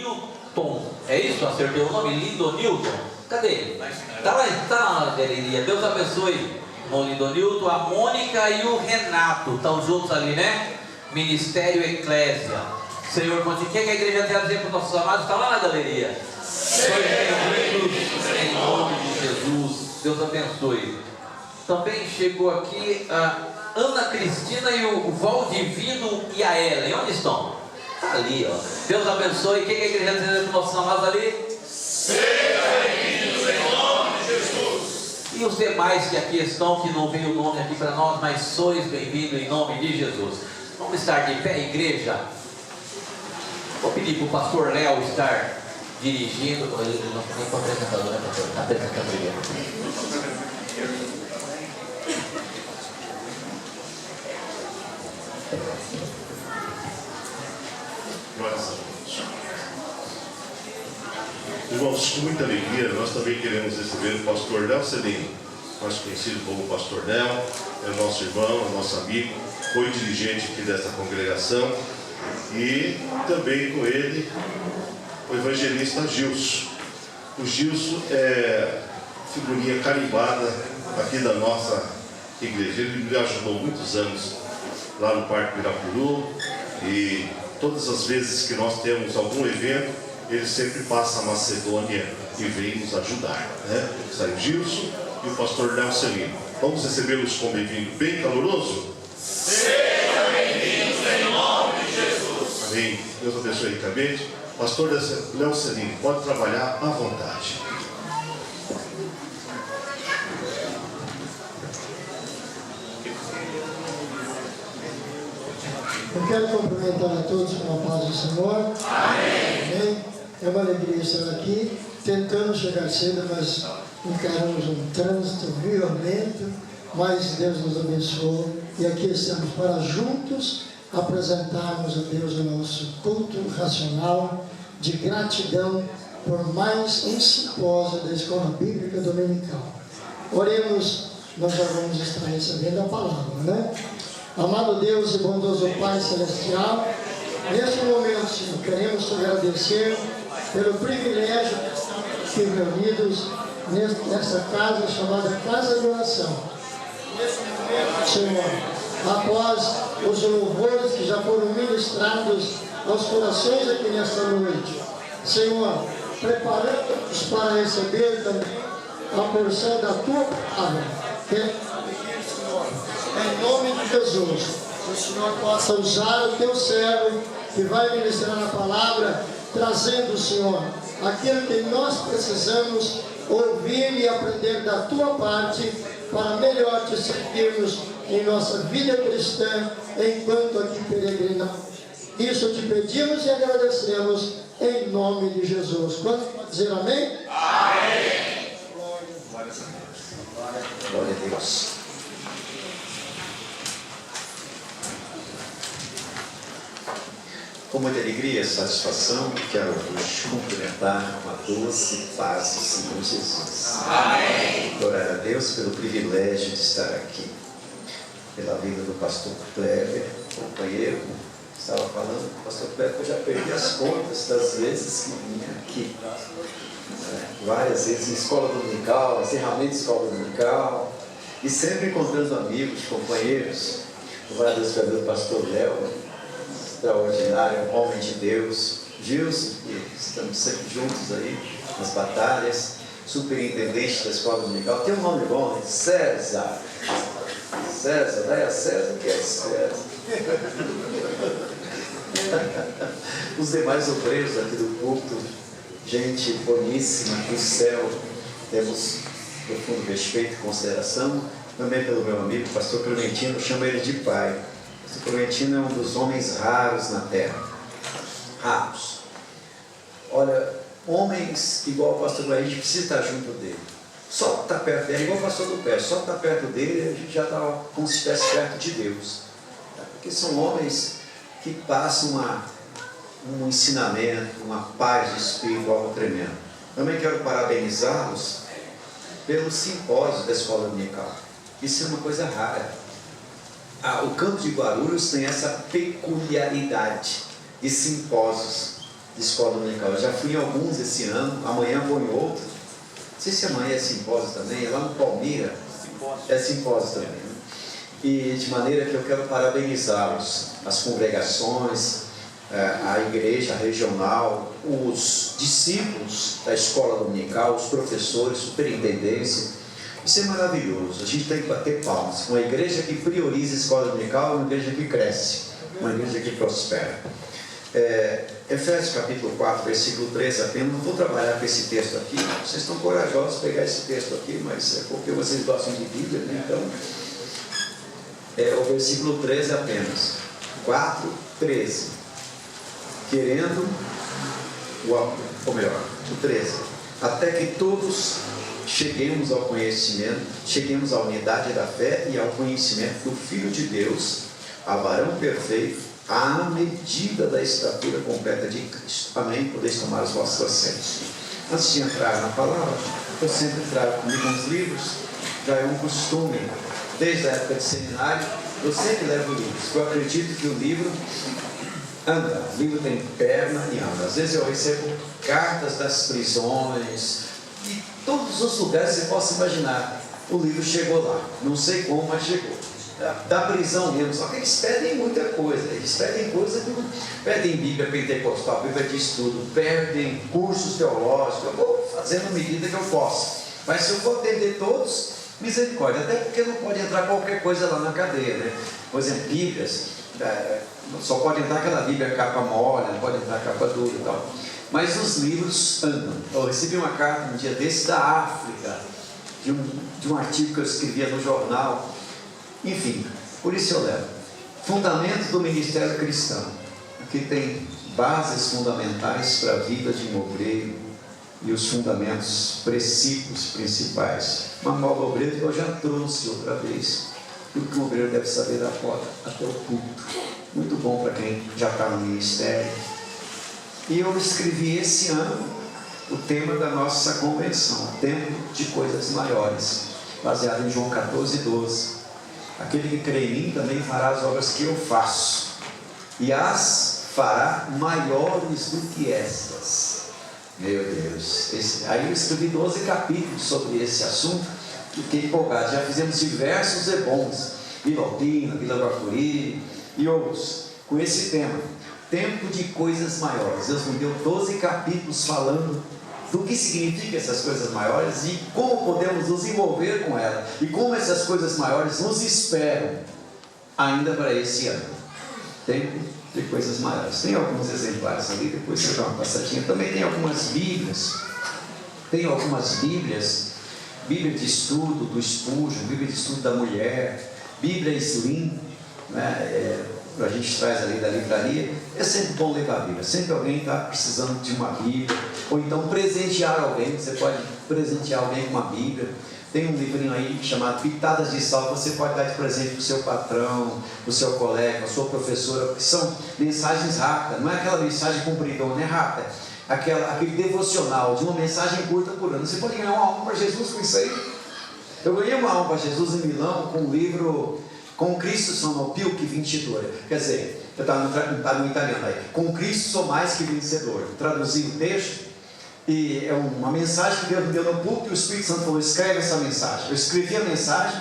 Lindonilton. É isso? Acertei o nome? Lindonilton? Cadê? Está lá, está na galeria. Deus abençoe o Lindonilton, a Mônica e o Renato. Estão juntos ali, né? Ministério Eclésia. Senhor, o que a igreja tem a dizer para os nossos amados? Está lá na galeria. Em nome de Jesus. Deus abençoe. Também chegou aqui a Ana Cristina e o Valdivino e a Ellen. Onde estão? Está ali, ó. Deus abençoe. O que a igreja tem a dizer para os nossos amados ali? Seja bem-vindos em nome de Jesus. E os demais que aqui estão, que não veio o nome aqui para nós, mas sois bem-vindos em nome de Jesus. Vamos estar de pé, igreja. Vou pedir para o pastor Léo estar dirigindo. Ele não tem para apresentador, né, pastor? Está apresentando ele. Glórias a Deus. Irmãos, com muita alegria, nós também queremos receber o pastor Léo Celino, mais conhecido como pastor Léo, é nosso irmão, é nosso amigo, foi dirigente aqui desta congregação, e também com ele o evangelista Gilson. O Gilson é figurinha carimbada aqui da nossa igreja. Ele me ajudou muitos anos lá no Parque Pirapuru, e todas as vezes que nós temos algum evento, ele sempre passa a Macedônia e vem nos ajudar, né? Sai o Gilson e o pastor Léo Celino. Vamos recebê-los com bem-vindo bem caloroso? Seja bem-vindos em nome de Jesus. Amém. Deus abençoe ricamente. Pastor Léo Celino, pode trabalhar à vontade. Eu quero cumprimentar a todos com a paz do Senhor. Amém. É uma alegria estar aqui, tentando chegar cedo, mas encaramos um trânsito violento, mas Deus nos abençoou e aqui estamos para juntos apresentarmos a Deus o nosso culto racional de gratidão por mais um simpósio da Escola Bíblica Dominical. Oremos, nós já vamos estar recebendo a palavra, né? Amado Deus e bondoso Pai Celestial, neste momento, Senhor, queremos te agradecer pelo privilégio de estarmos aqui reunidos nesta casa chamada Casa de Oração. Neste momento, Senhor, após os louvores que já foram ministrados aos corações aqui nesta noite, Senhor, preparando-nos para receber também a porção da Tua palavra, em nome de Jesus, que o Senhor possa usar o Teu servo que vai ministrar a palavra, trazendo, Senhor, aquilo que nós precisamos ouvir e aprender da Tua parte, para melhor Te servirmos em nossa vida cristã, enquanto aqui peregrinamos. Isso Te pedimos e agradecemos, em nome de Jesus. Quando pode dizer amém? Amém. Glória a Deus. Com muita alegria e satisfação, quero vos cumprimentar com a doce paz do Senhor Jesus. Amém. Glória a Deus pelo privilégio de estar aqui, pela vida do pastor Kleber, companheiro. Estava falando com o pastor Kleber, eu já perdi as contas das vezes que vinha aqui. Várias vezes em escola dominical, encerramento de escola dominical, e sempre encontrando amigos, companheiros. Glória a Deus pela vida do pastor Léo, extraordinário, um homem de Deus. Gilson, que estamos sempre juntos aí nas batalhas, superintendente da escola dominical. Tem um nome bom, né? César. César, né? A César, o que é César? Os demais obreiros aqui do culto, gente boníssima do céu, temos profundo respeito e consideração. Também pelo meu amigo, pastor Clementino, chamo ele de pai. O pastor Clementino é um dos homens raros na terra. Raros. Olha, homens igual o pastor Clementino, a gente precisa estar junto dele. Só estar perto dele, igual o pastor do pé, só estar perto dele, a gente já está como se estivesse perto de Deus. Porque são homens que passam um ensinamento, uma paz de espírito, algo tremendo. Também quero parabenizá-los pelo simpósio da escola dominical. Isso é uma coisa rara. O campo de Guarulhos tem essa peculiaridade de simpósios. de escola dominical. Eu já fui em alguns esse ano, amanhã vou em outro. Não sei se amanhã é simpósio também, é lá no Palmira. É simpósio também. Né? E de maneira que eu quero parabenizá-los, as congregações, a igreja regional, os discípulos da escola dominical, os professores, superintendência. Isso é maravilhoso, a gente tem que bater palmas. Uma igreja que prioriza a escola dominical é uma igreja que cresce, uma igreja que prospera. Efésios capítulo 4, versículo 13 apenas. Não vou trabalhar com esse texto aqui. Vocês estão corajosos pegar esse texto aqui, mas é porque vocês gostam de Bíblia, né? Então, o versículo 13 apenas. 4, 13. Querendo, ou melhor, o 13. Até que todos cheguemos ao conhecimento, cheguemos à unidade da fé e ao conhecimento do Filho de Deus, a varão perfeito, à medida da estatura completa de Cristo. Amém? Podeis tomar os vossos assentos. Antes de entrar na palavra, eu sempre trago comigo uns livros, já é um costume, desde a época de seminário, eu sempre levo livros, porque eu acredito que o livro anda, o livro tem perna e anda. Às vezes eu recebo cartas das prisões, de todos os lugares que você possa imaginar. O livro chegou lá, não sei como, mas chegou. Da prisão mesmo, só que eles pedem muita coisa, eles pedem coisa que pedem Bíblia pentecostal, Bíblia de estudo, pedem cursos teológicos. Eu vou fazendo a medida que eu posso, mas se eu for atender todos, misericórdia, até porque não pode entrar qualquer coisa lá na cadeia, né? Por exemplo, Bíblias, só pode entrar aquela Bíblia capa mole, não pode entrar capa dura e tal, mas os livros andam. Eu recebi uma carta um dia desse da África, de um artigo que eu escrevia no jornal. Enfim, por isso eu levo. Fundamentos do ministério cristão. Aqui tem bases fundamentais para a vida de um obreiro e os fundamentos, princípios principais. Manual do obreiro que eu já trouxe outra vez. Tudo que o obreiro deve saber da porta até o culto. Muito bom para quem já está no ministério. E eu escrevi esse ano o tema da nossa convenção, Tempo de Coisas Maiores, baseado em João 14, 12. Aquele que crê em mim também fará as obras que eu faço, e as fará maiores do que estas. Meu Deus, aí eu escrevi 12 capítulos sobre esse assunto, fiquei empolgado. Já fizemos diversos ebons, Vila Alpina, Vila Guacuri e outros, com esse tema, Tempo de Coisas Maiores. Deus me deu 12 capítulos falando do que significa essas coisas maiores e como podemos nos envolver com ela, e como essas coisas maiores nos esperam ainda para esse ano. Tempo de Coisas Maiores. Tem alguns exemplares ali, depois você dá uma passadinha. Também tem algumas Bíblias, Bíblia de estudo do Spurgeon, Bíblia de estudo da mulher, Bíblia Slim, né? A gente traz ali da livraria. É sempre bom levar a Bíblia, sempre alguém está precisando de uma Bíblia, ou então presentear alguém. Você pode presentear alguém com uma Bíblia. Tem um livrinho aí chamado Pitadas de Sal, você pode dar de presente para o seu patrão, para o seu colega, para a sua professora, porque são mensagens rápidas, não é aquela mensagem compridona, é rápida, aquele devocional de uma mensagem curta por ano. Você pode ganhar uma alma para Jesus com isso aí. Eu ganhei uma alma para Jesus em Milão com o livro Com Cristo sono più che vincitore. Quer dizer, está no italiano aí, com Cristo sou mais que vencedor. Traduzi o texto, e é uma mensagem que Deus me deu no púlpito, e o Espírito Santo falou: escreve essa mensagem. Eu escrevi a mensagem,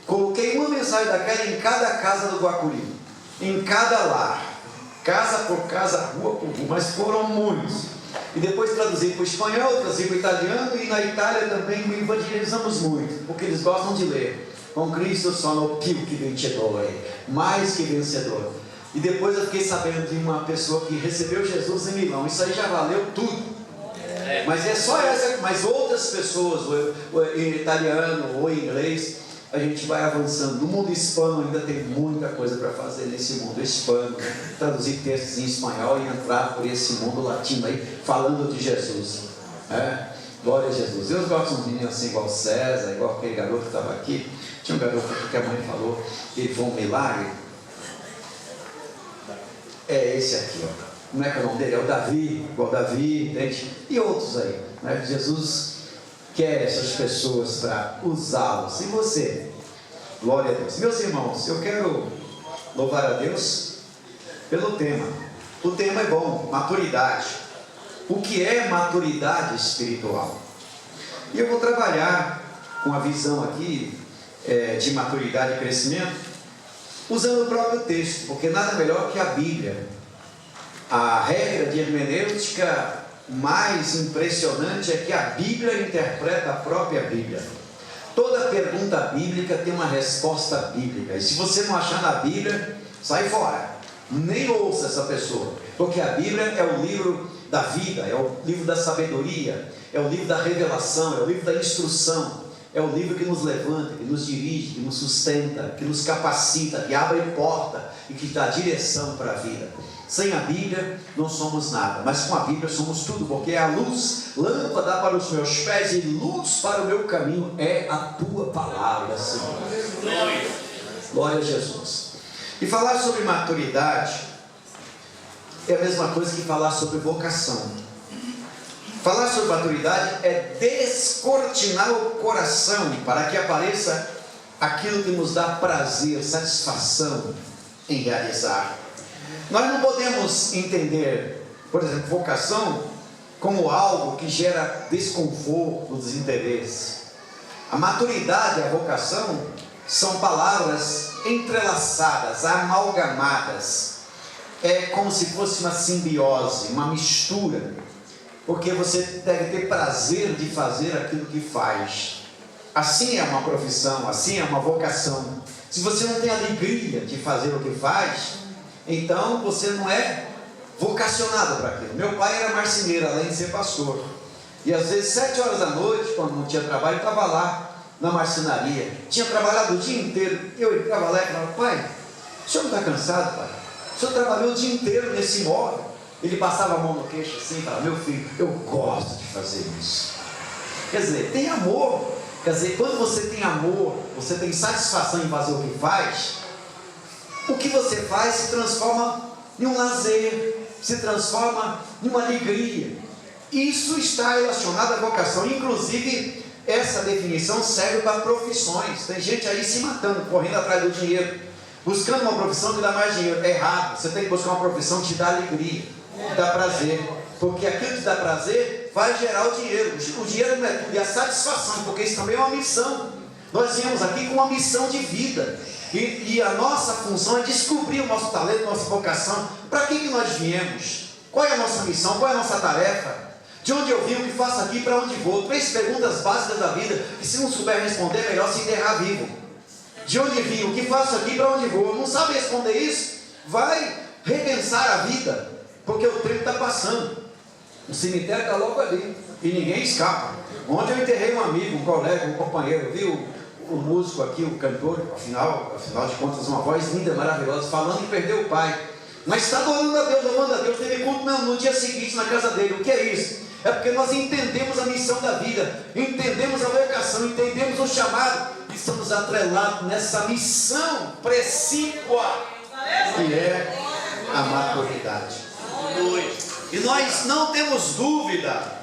coloquei uma mensagem daquela em cada casa do Guacuri, em cada lar, casa por casa, rua por rua, mas foram muitos. E depois traduzi para o espanhol, traduzi para o italiano, e na Itália também evangelizamos muito, porque eles gostam de ler. Com Cristo sono più che vincitore, mais que vencedor. E depois eu fiquei sabendo de uma pessoa que recebeu Jesus em Milão. Isso aí já valeu tudo. Mas é só essa, mas outras pessoas, ou em italiano ou em inglês, a gente vai avançando. No mundo hispano ainda tem muita coisa para fazer nesse mundo hispano. Traduzir textos em espanhol e entrar por esse mundo latino aí, falando de Jesus. Glória a Jesus. Eu gosto de um menino assim, igual César, igual aquele garoto que estava aqui. Tinha um garoto aqui que a mãe falou, ele foi um milagre. É esse aqui, ó. Como é que é o nome dele? É o Davi, igual Davi, entende? E outros aí, né? Jesus quer essas pessoas para usá-los. E você? Glória a Deus. Meus irmãos, eu quero louvar a Deus pelo tema O tema é bom, maturidade. O que é maturidade espiritual? E eu vou trabalhar com a visão aqui de maturidade e crescimento, usando o próprio texto, porque nada melhor que a Bíblia. A regra de hermenêutica mais impressionante é que a Bíblia interpreta a própria Bíblia. Toda pergunta bíblica tem uma resposta bíblica. E se você não achar na Bíblia, sai fora. Nem ouça essa pessoa. Porque a Bíblia é o livro da vida, é o livro da sabedoria, é o livro da revelação, é o livro da instrução. É o livro que nos levanta, que nos dirige, que nos sustenta, que nos capacita, que abre porta e que dá direção para a vida. Sem a Bíblia não somos nada, mas com a Bíblia somos tudo, porque é a luz, lâmpada para os meus pés e luz para o meu caminho é a tua palavra, Senhor. Glória a Jesus. E falar sobre maturidade é a mesma coisa que falar sobre vocação. Falar sobre maturidade é descortinar o coração para que apareça aquilo que nos dá prazer, satisfação em realizar. Nós não podemos entender, por exemplo, vocação como algo que gera desconforto, desinteresse. A maturidade e a vocação são palavras entrelaçadas, amalgamadas. É como se fosse uma simbiose, uma mistura, porque você deve ter prazer de fazer aquilo que faz. Assim é uma profissão, assim é uma vocação. Se você não tem alegria de fazer o que faz, então você não é vocacionado para aquilo. Meu pai era marceneiro, além de ser pastor. E às vezes 7 horas da noite, quando não tinha trabalho, ele estava lá na marcenaria. Tinha trabalhado o dia inteiro. Eu entrava lá e falava: pai, o senhor não está cansado, pai? O senhor trabalhou o dia inteiro nesse imóvel. Ele passava a mão no queixo assim e falava: meu filho, eu gosto de fazer isso. Quer dizer, tem amor. Quer dizer, quando você tem amor, você tem satisfação em fazer o que faz, o que você faz se transforma em um lazer, se transforma em uma alegria. Isso está relacionado à vocação. Inclusive, essa definição serve para profissões. Tem gente aí se matando, correndo atrás do dinheiro, buscando uma profissão que dá mais dinheiro. É errado. Você tem que buscar uma profissão que te dá alegria, que dá prazer, porque aquilo que te dá prazer vai gerar o dinheiro. O dinheiro não é tudo, e a satisfação, porque isso também é uma missão. Nós viemos aqui com uma missão de vida, e a nossa função é descobrir o nosso talento, nossa vocação. Para que nós viemos? Qual é a nossa missão? Qual é a nossa tarefa? De onde eu vim, o que faço aqui, para onde vou? 3 perguntas básicas da vida, que se não souber responder, é melhor se enterrar vivo. De onde vim, o que faço aqui, para onde vou? Não sabe responder isso? Vai repensar a vida, porque o tempo está passando. O cemitério está logo ali, e ninguém escapa. Ontem eu enterrei um amigo, um colega, um companheiro, viu? O músico aqui, o cantor, afinal de contas, uma voz linda, maravilhosa, falando que perdeu o pai, mas está adorando a Deus, louvando a Deus. Teve culto no dia seguinte na casa dele. O que é isso? É porque nós entendemos a missão da vida, entendemos a vocação, entendemos o chamado, e estamos atrelados nessa missão precípua, que é a maturidade. E nós não temos dúvida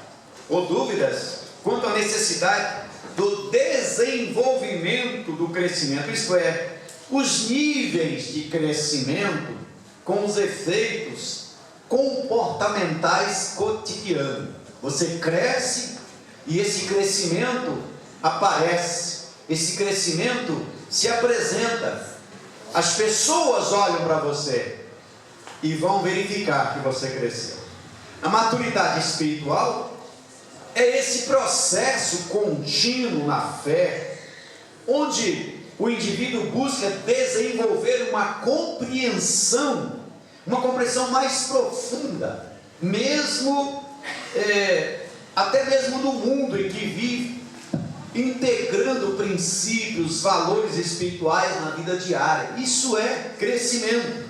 ou dúvidas quanto à necessidade do desenvolvimento do crescimento, isto é, os níveis de crescimento com os efeitos comportamentais cotidianos. Você cresce e esse crescimento aparece, esse crescimento se apresenta. As pessoas olham para você e vão verificar que você cresceu. A maturidade espiritual é esse processo contínuo na fé, onde o indivíduo busca desenvolver uma compreensão mais profunda, até mesmo do mundo em que vive, integrando princípios, valores espirituais na vida diária. Isso é crescimento.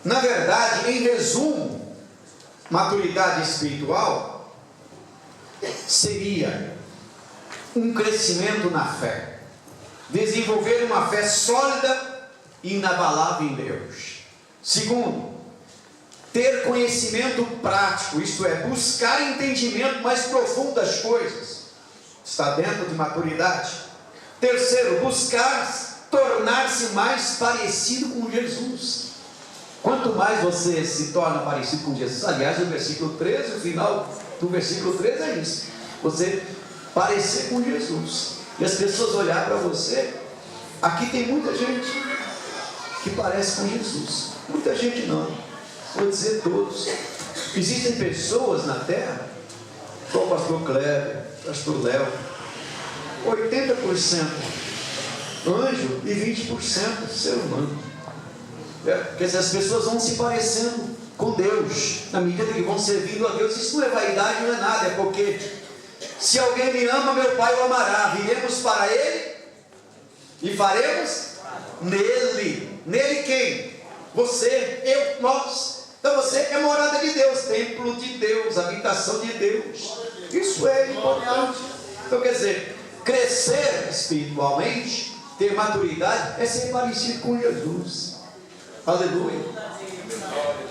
Na verdade, em resumo, maturidade espiritual seria um crescimento na fé, desenvolver uma fé sólida e inabalável em Deus. Segundo, ter conhecimento prático, isto é, buscar entendimento mais profundo das coisas, está dentro de maturidade. Terceiro, buscar tornar-se mais parecido com Jesus. Quanto mais você se torna parecido com Jesus, aliás, o versículo 13, o final do versículo 13 é isso: você parecer com Jesus, e as pessoas olhar para você. Aqui tem muita gente que parece com Jesus, muita gente não, vou dizer todos. Existem pessoas na terra, como o pastor Kleber, pastor Léo, 80% anjo e 20% ser humano. Porque essas pessoas vão se parecendo com Deus, na medida que vão servindo a Deus. Isso não é vaidade, não é nada, é porque se alguém me ama, meu Pai o amará. Viremos para Ele e faremos nele. Nele quem? Você, eu, nós. Então você é morada de Deus, templo de Deus, habitação de Deus. Isso é importante. Então quer dizer, crescer espiritualmente, ter maturidade, é ser parecido com Jesus. Aleluia.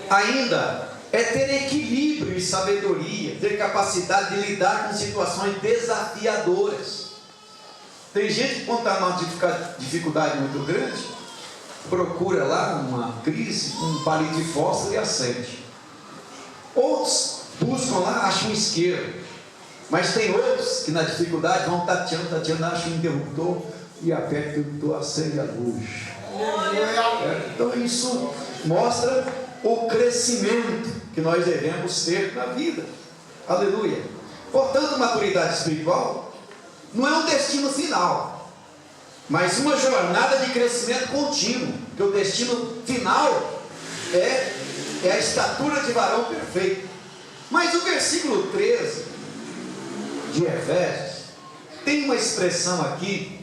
Ainda é ter equilíbrio e sabedoria, ter capacidade de lidar com situações desafiadoras. Tem gente que, quando está numa dificuldade muito grande, procura lá uma crise, um palito de fósforo e acende. Outros buscam lá, acham um isqueiro. Mas tem outros que na dificuldade vão tateando, acham um interruptor e aperta o interruptor, acende a luz. Então isso mostra o crescimento que nós devemos ter na vida. Aleluia. Portanto, maturidade espiritual não é um destino final, mas uma jornada de crescimento contínuo, porque o destino final é a estatura de varão perfeito. Mas o versículo 13 de Efésios tem uma expressão aqui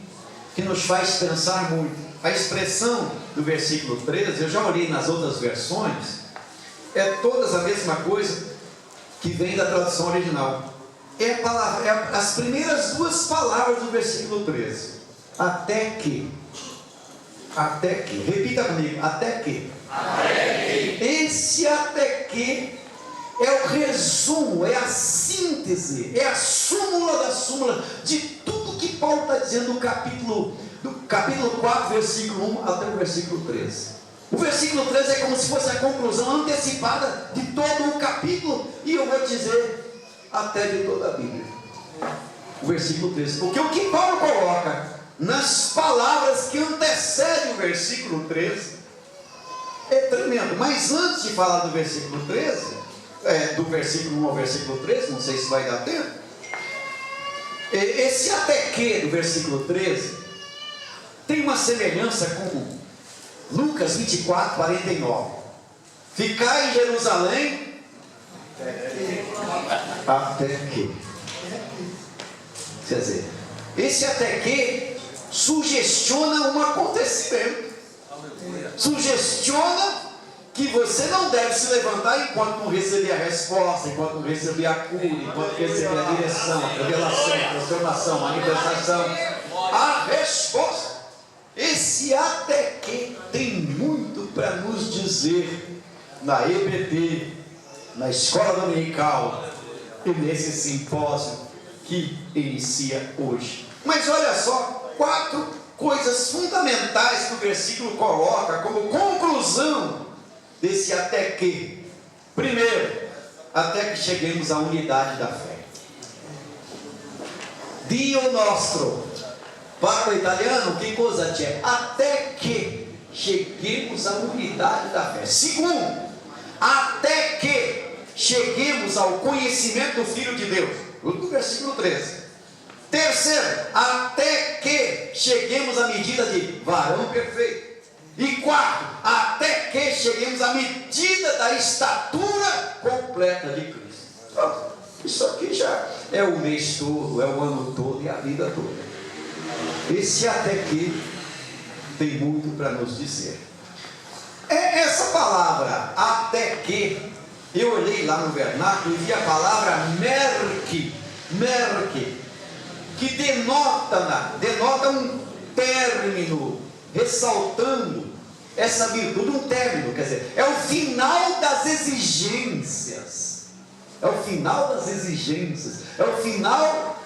que nos faz pensar muito. A expressão do versículo 13, eu já olhei nas outras versões, é todas a mesma coisa que vem da tradução original. É as primeiras duas palavras do versículo 13. Até que. Repita comigo. Até que. Esse até que é o resumo, é a síntese, é a súmula da súmula de tudo que Paulo está dizendo no capítulo 4, versículo 1 até o versículo 13. O versículo 13 é como se fosse a conclusão antecipada de todo o capítulo, e eu vou dizer até de toda a Bíblia. O versículo 13, porque o que Paulo coloca nas palavras que antecedem o versículo 13 é tremendo. Mas antes de falar do versículo 13, do versículo 1 ao versículo 13, não sei se vai dar tempo, esse até que do versículo 13 tem uma semelhança com Lucas 24, 49. Ficar em Jerusalém até que. Quer dizer, esse até que sugestiona um acontecimento. Sugestiona que você não deve se levantar enquanto não receber a resposta, enquanto não receber a cura, enquanto receber a direção, a revelação, a transformação, a manifestação, a resposta. Esse até que tem muito para nos dizer na EBD, na escola dominical e nesse simpósio que inicia hoje. Mas olha só, 4 coisas fundamentais que o versículo coloca como conclusão desse até que. Primeiro, até que cheguemos à unidade da fé. Dio nostro. Para o italiano, que coisa c'è? Até que cheguemos à unidade da fé. Segundo, até que cheguemos ao conhecimento do Filho de Deus. No versículo 13. Terceiro, até que cheguemos à medida de varão perfeito. E quarto, até que cheguemos à medida da estatura completa de Cristo. Isso aqui já é o mês todo, é o ano todo e a vida toda. Esse até que tem muito para nos dizer. Essa palavra até que, eu olhei lá no vernáculo e vi a palavra merque, que denota um término, ressaltando essa virtude, um término, quer dizer, é o final das exigências, é o final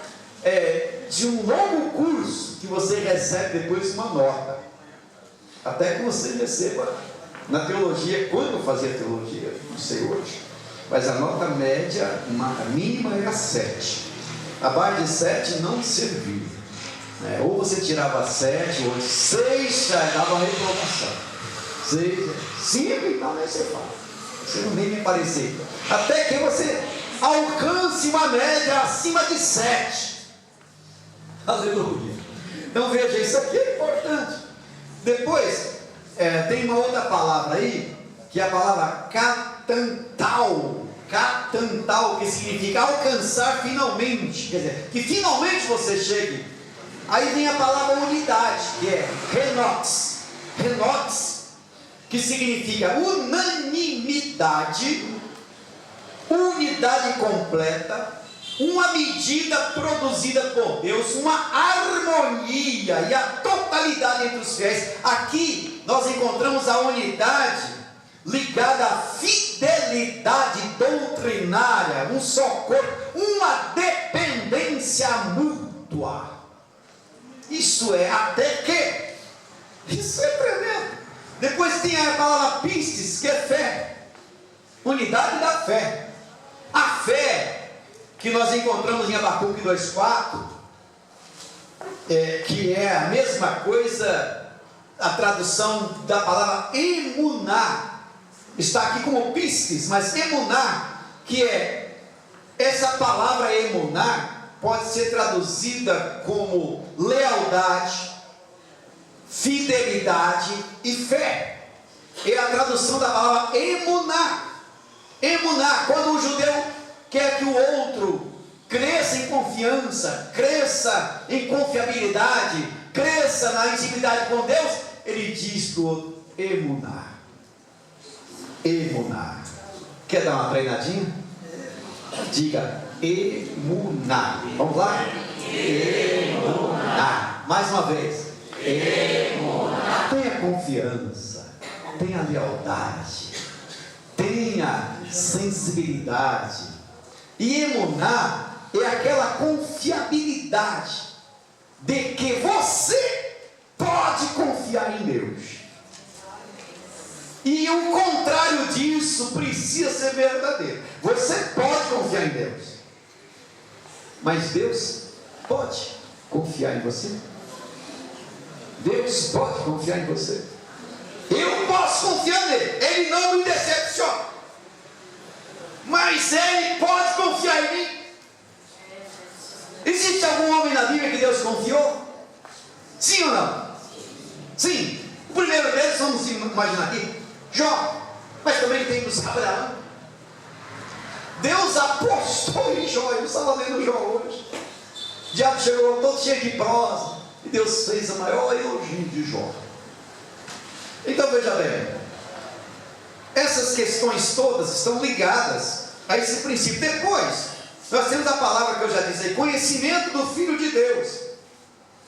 de um longo curso que você recebe depois uma nota, até que você receba Na teologia, quando eu fazia teologia, não sei hoje, mas a nota média, a mínima era 7. Abaixo de 7 não servia. Ou você tirava 7, ou 6, já dava reprovação. 6, 5, então nem você fala. Você não nem me parecer. Até que você alcance uma média acima de 7. Aleluia. Então veja, isso aqui é importante. Depois, tem uma outra palavra aí, que é a palavra catantal. Catantal, que significa alcançar finalmente. Quer dizer, que finalmente você chegue. Aí vem a palavra unidade, que é renox. Renox, que significa unanimidade, unidade completa, uma medida produzida por Deus, uma harmonia e a totalidade entre os fiéis. Aqui nós encontramos a unidade ligada à fidelidade doutrinária, um só corpo, uma dependência mútua. Isso é até que, isso é tremendo. Depois tem a palavra pistis, que é fé, unidade da fé. A fé que nós encontramos em Abacuque 2,4, que é a mesma coisa, a tradução da palavra emuná, está aqui como pistis, mas emuná, que é, essa palavra emuná, pode ser traduzida como lealdade, fidelidade e fé. É a tradução da palavra emuná. Emuná, quando o judeu quer que o outro cresça em confiança, cresça em confiabilidade, cresça na intimidade com Deus, ele diz para o outro, emuná. Emuná. Quer dar uma treinadinha? Diga, emuná. Vamos lá? Emuná. Mais uma vez. Emuná. Tenha confiança, tenha lealdade, tenha sensibilidade. E emuná é aquela confiabilidade de que você pode confiar em Deus. E o contrário disso precisa ser verdadeiro. Você pode confiar em Deus, mas Deus pode confiar em você. Deus pode confiar em você. Eu posso confiar nele, ele não me decepciona, mas ele pode confiar em mim. Existe algum homem na Bíblia que Deus confiou? Sim ou não? Sim. O primeiro deles, vamos imaginar aqui, Jó, mas também temos Abraão. Deus apostou em Jó. Eu estava lendo Jó hoje. O diabo chegou todo cheio de prosa, e Deus fez a maior elogio de Jó. Então veja bem, essas questões todas estão ligadas a esse princípio. Depois, nós temos a palavra que eu já disse aí, conhecimento do Filho de Deus.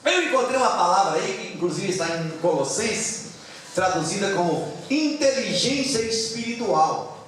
Eu encontrei uma palavra aí, que inclusive está em Colossenses, traduzida como inteligência espiritual,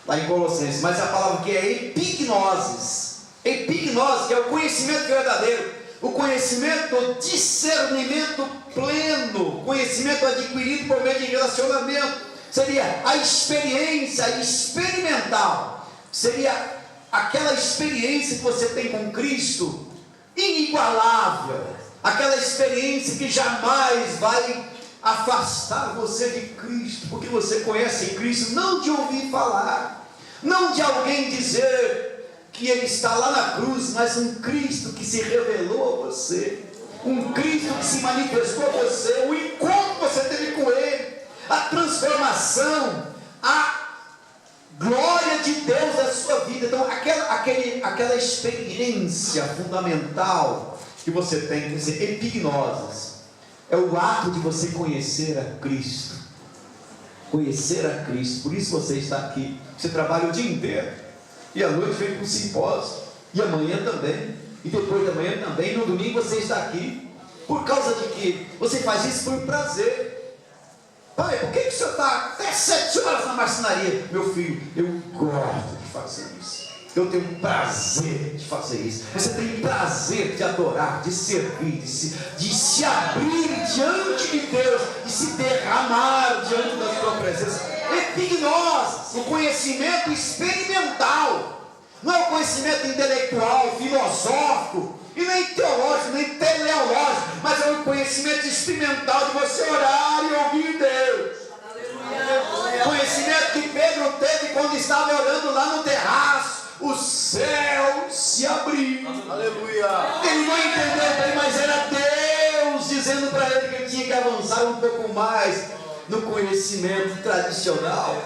lá em Colossenses, mas a palavra que é epignosis. Epignosis, que é o conhecimento verdadeiro, o conhecimento do discernimento pleno, conhecimento adquirido por meio de relacionamento, seria a experiência experimental, seria aquela experiência que você tem com Cristo, inigualável, aquela experiência que jamais vai afastar você de Cristo, porque você conhece Cristo, não de ouvir falar, não de alguém dizer que Ele está lá na cruz, mas um Cristo que se revelou a você, um Cristo que se manifestou a você, o encontro que você teve com Ele, a transformação, a glória de Deus na sua vida. Então aquela experiência fundamental que você tem, que dizer, epignosis, é o ato de você conhecer a Cristo. Conhecer a Cristo. Por isso você está aqui. Você trabalha o dia inteiro, e à noite vem para o simpósio, e amanhã também, e depois da manhã também, e no domingo você está aqui. Por causa de que você faz isso por prazer. Pai, por que o senhor está até 7 horas na marcenaria? Meu filho, eu gosto de fazer isso. Eu tenho prazer de fazer isso. Você tem prazer de adorar, de servir, de se abrir diante de Deus, de se derramar diante da sua presença. Epignosis, o conhecimento experimental. Não é o conhecimento intelectual, filosófico, e nem teológico, nem teleológico, mas é o conhecimento experimental de você orar e ouvir Deus. O conhecimento que Pedro teve quando estava orando lá no terraço. O céu se abriu. Aleluia. Ele não entendeu bem, mas era Deus dizendo para ele que ele tinha que avançar um pouco mais no conhecimento tradicional.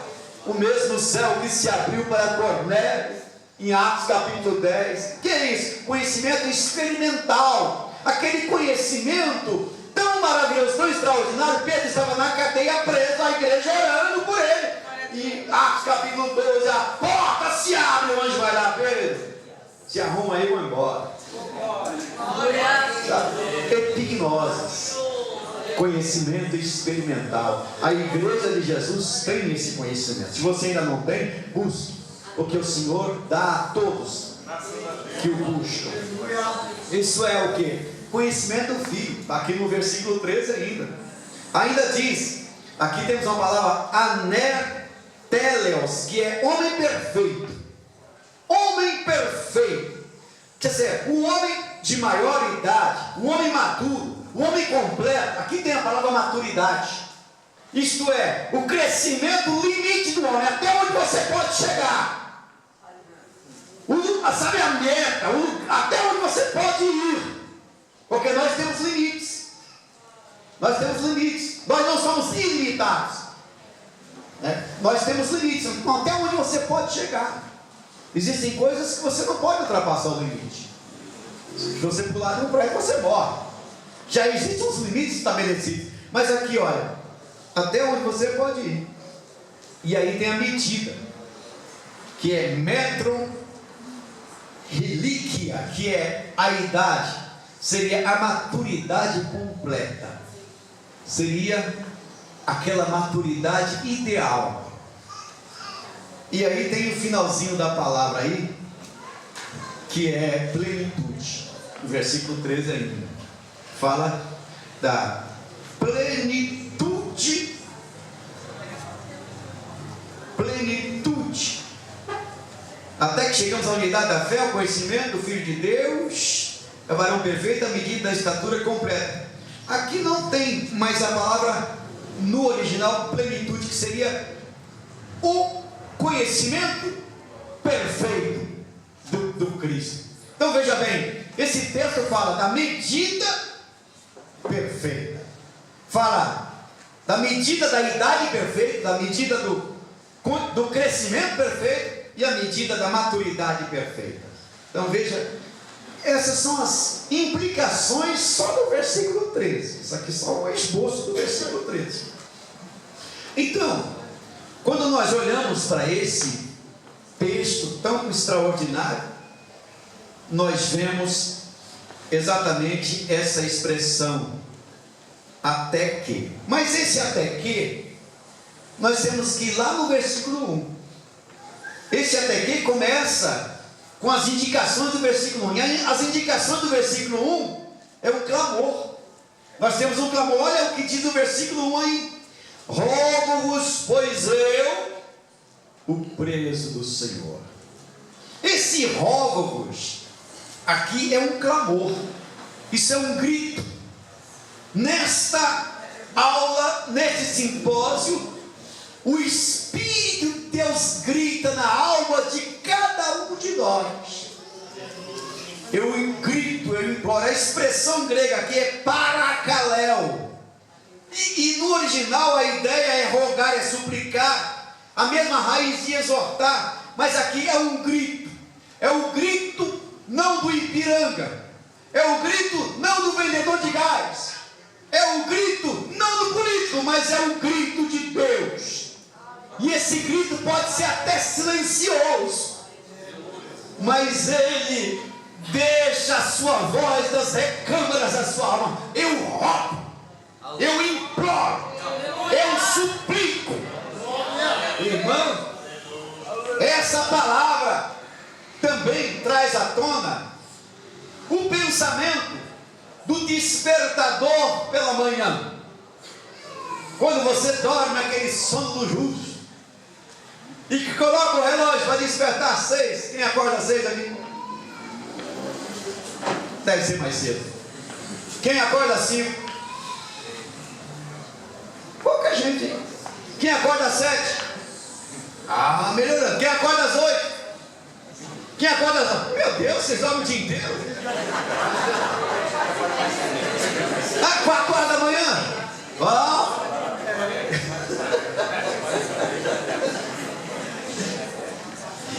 O mesmo céu que se abriu para Cornélio em Atos capítulo 10. Que é isso? Conhecimento experimental. Aquele conhecimento tão maravilhoso, tão extraordinário. Pedro estava na cadeia preso, a igreja orando por ele. E Atos capítulo 12, a porta se abre, o anjo vai lá, Pedro, se arruma aí e vão embora. Epignosis, conhecimento experimental. A igreja de Jesus tem esse conhecimento. Se você ainda não tem, busque, porque o Senhor dá a todos que o buscam. Isso é o que? Conhecimento do Filho. Está aqui no versículo 13 ainda. Ainda diz, aqui temos uma palavra anerteleos, que é homem perfeito. Homem perfeito. Quer dizer, o homem de maior idade, o homem maduro, o homem completo. Aqui tem a palavra maturidade. Isto é, o crescimento limite do homem, até onde você pode chegar. Sabe a meta, até onde você pode ir. Porque nós temos limites. Nós temos limites. Nós não somos ilimitados. Nós temos limites. Então, até onde você pode chegar. Existem coisas que você não pode ultrapassar o limite. Se você pular de um prédio, você morre. Já existem os limites estabelecidos. Mas aqui, olha, até onde você pode ir. E aí tem a medida, que é metro relíquia, que é a idade, seria a maturidade completa, seria aquela maturidade ideal. E aí tem o finalzinho da palavra aí, que é plenitude. O versículo 13 ainda fala da plenitude. Plenitude. Até que chegamos à unidade da fé, ao conhecimento do Filho de Deus, é o varão perfeito, à medida da estatura completa. Aqui não tem mais a palavra no original plenitude, que seria o conhecimento perfeito do Cristo. Então veja bem, esse texto fala da medida perfeita, fala da medida da idade perfeita, da medida do crescimento perfeito e a medida da maturidade perfeita. Então veja, essas são as implicações só do versículo 13. Isso aqui é só um esboço do versículo 13. Então, quando nós olhamos para esse texto tão extraordinário, nós vemos exatamente essa expressão, até que. Mas esse até que, nós temos que ir lá no versículo 1. Esse até que começa com as indicações do versículo 1. E as indicações do versículo 1 é um clamor. Nós temos um clamor. Olha o que diz o versículo 1 aí. Rogo-vos, pois eu, o preso do Senhor. Esse rogo-vos aqui é um clamor. Isso é um grito. Nesta aula, neste simpósio, o Espírito de Deus grita na alma de cada um de nós. Eu grito, eu imploro. A expressão grega aqui é parakaleo. E no original a ideia é rogar, é suplicar. A mesma raiz de exortar. Mas aqui é um grito. É o grito não do Ipiranga. É o grito não do vendedor de gás. É o grito não do político, mas é o grito de Deus. E esse grito pode ser até silencioso, mas ele deixa a sua voz das recâmaras da sua alma. Eu rogo, eu imploro, eu suplico. Irmão, essa palavra também traz à tona o pensamento do despertador pela manhã. Quando você dorme aquele sono do justo e que coloca o relógio para despertar às 6, quem acorda às 6 aqui? Deve ser mais cedo. Quem acorda às 5? Pouca gente, hein? Quem acorda às 7? Ah, melhorando. Quem acorda às 8? Quem acorda às 9? Meu Deus, vocês dormem o dia inteiro? 4 horas da manhã? Ó.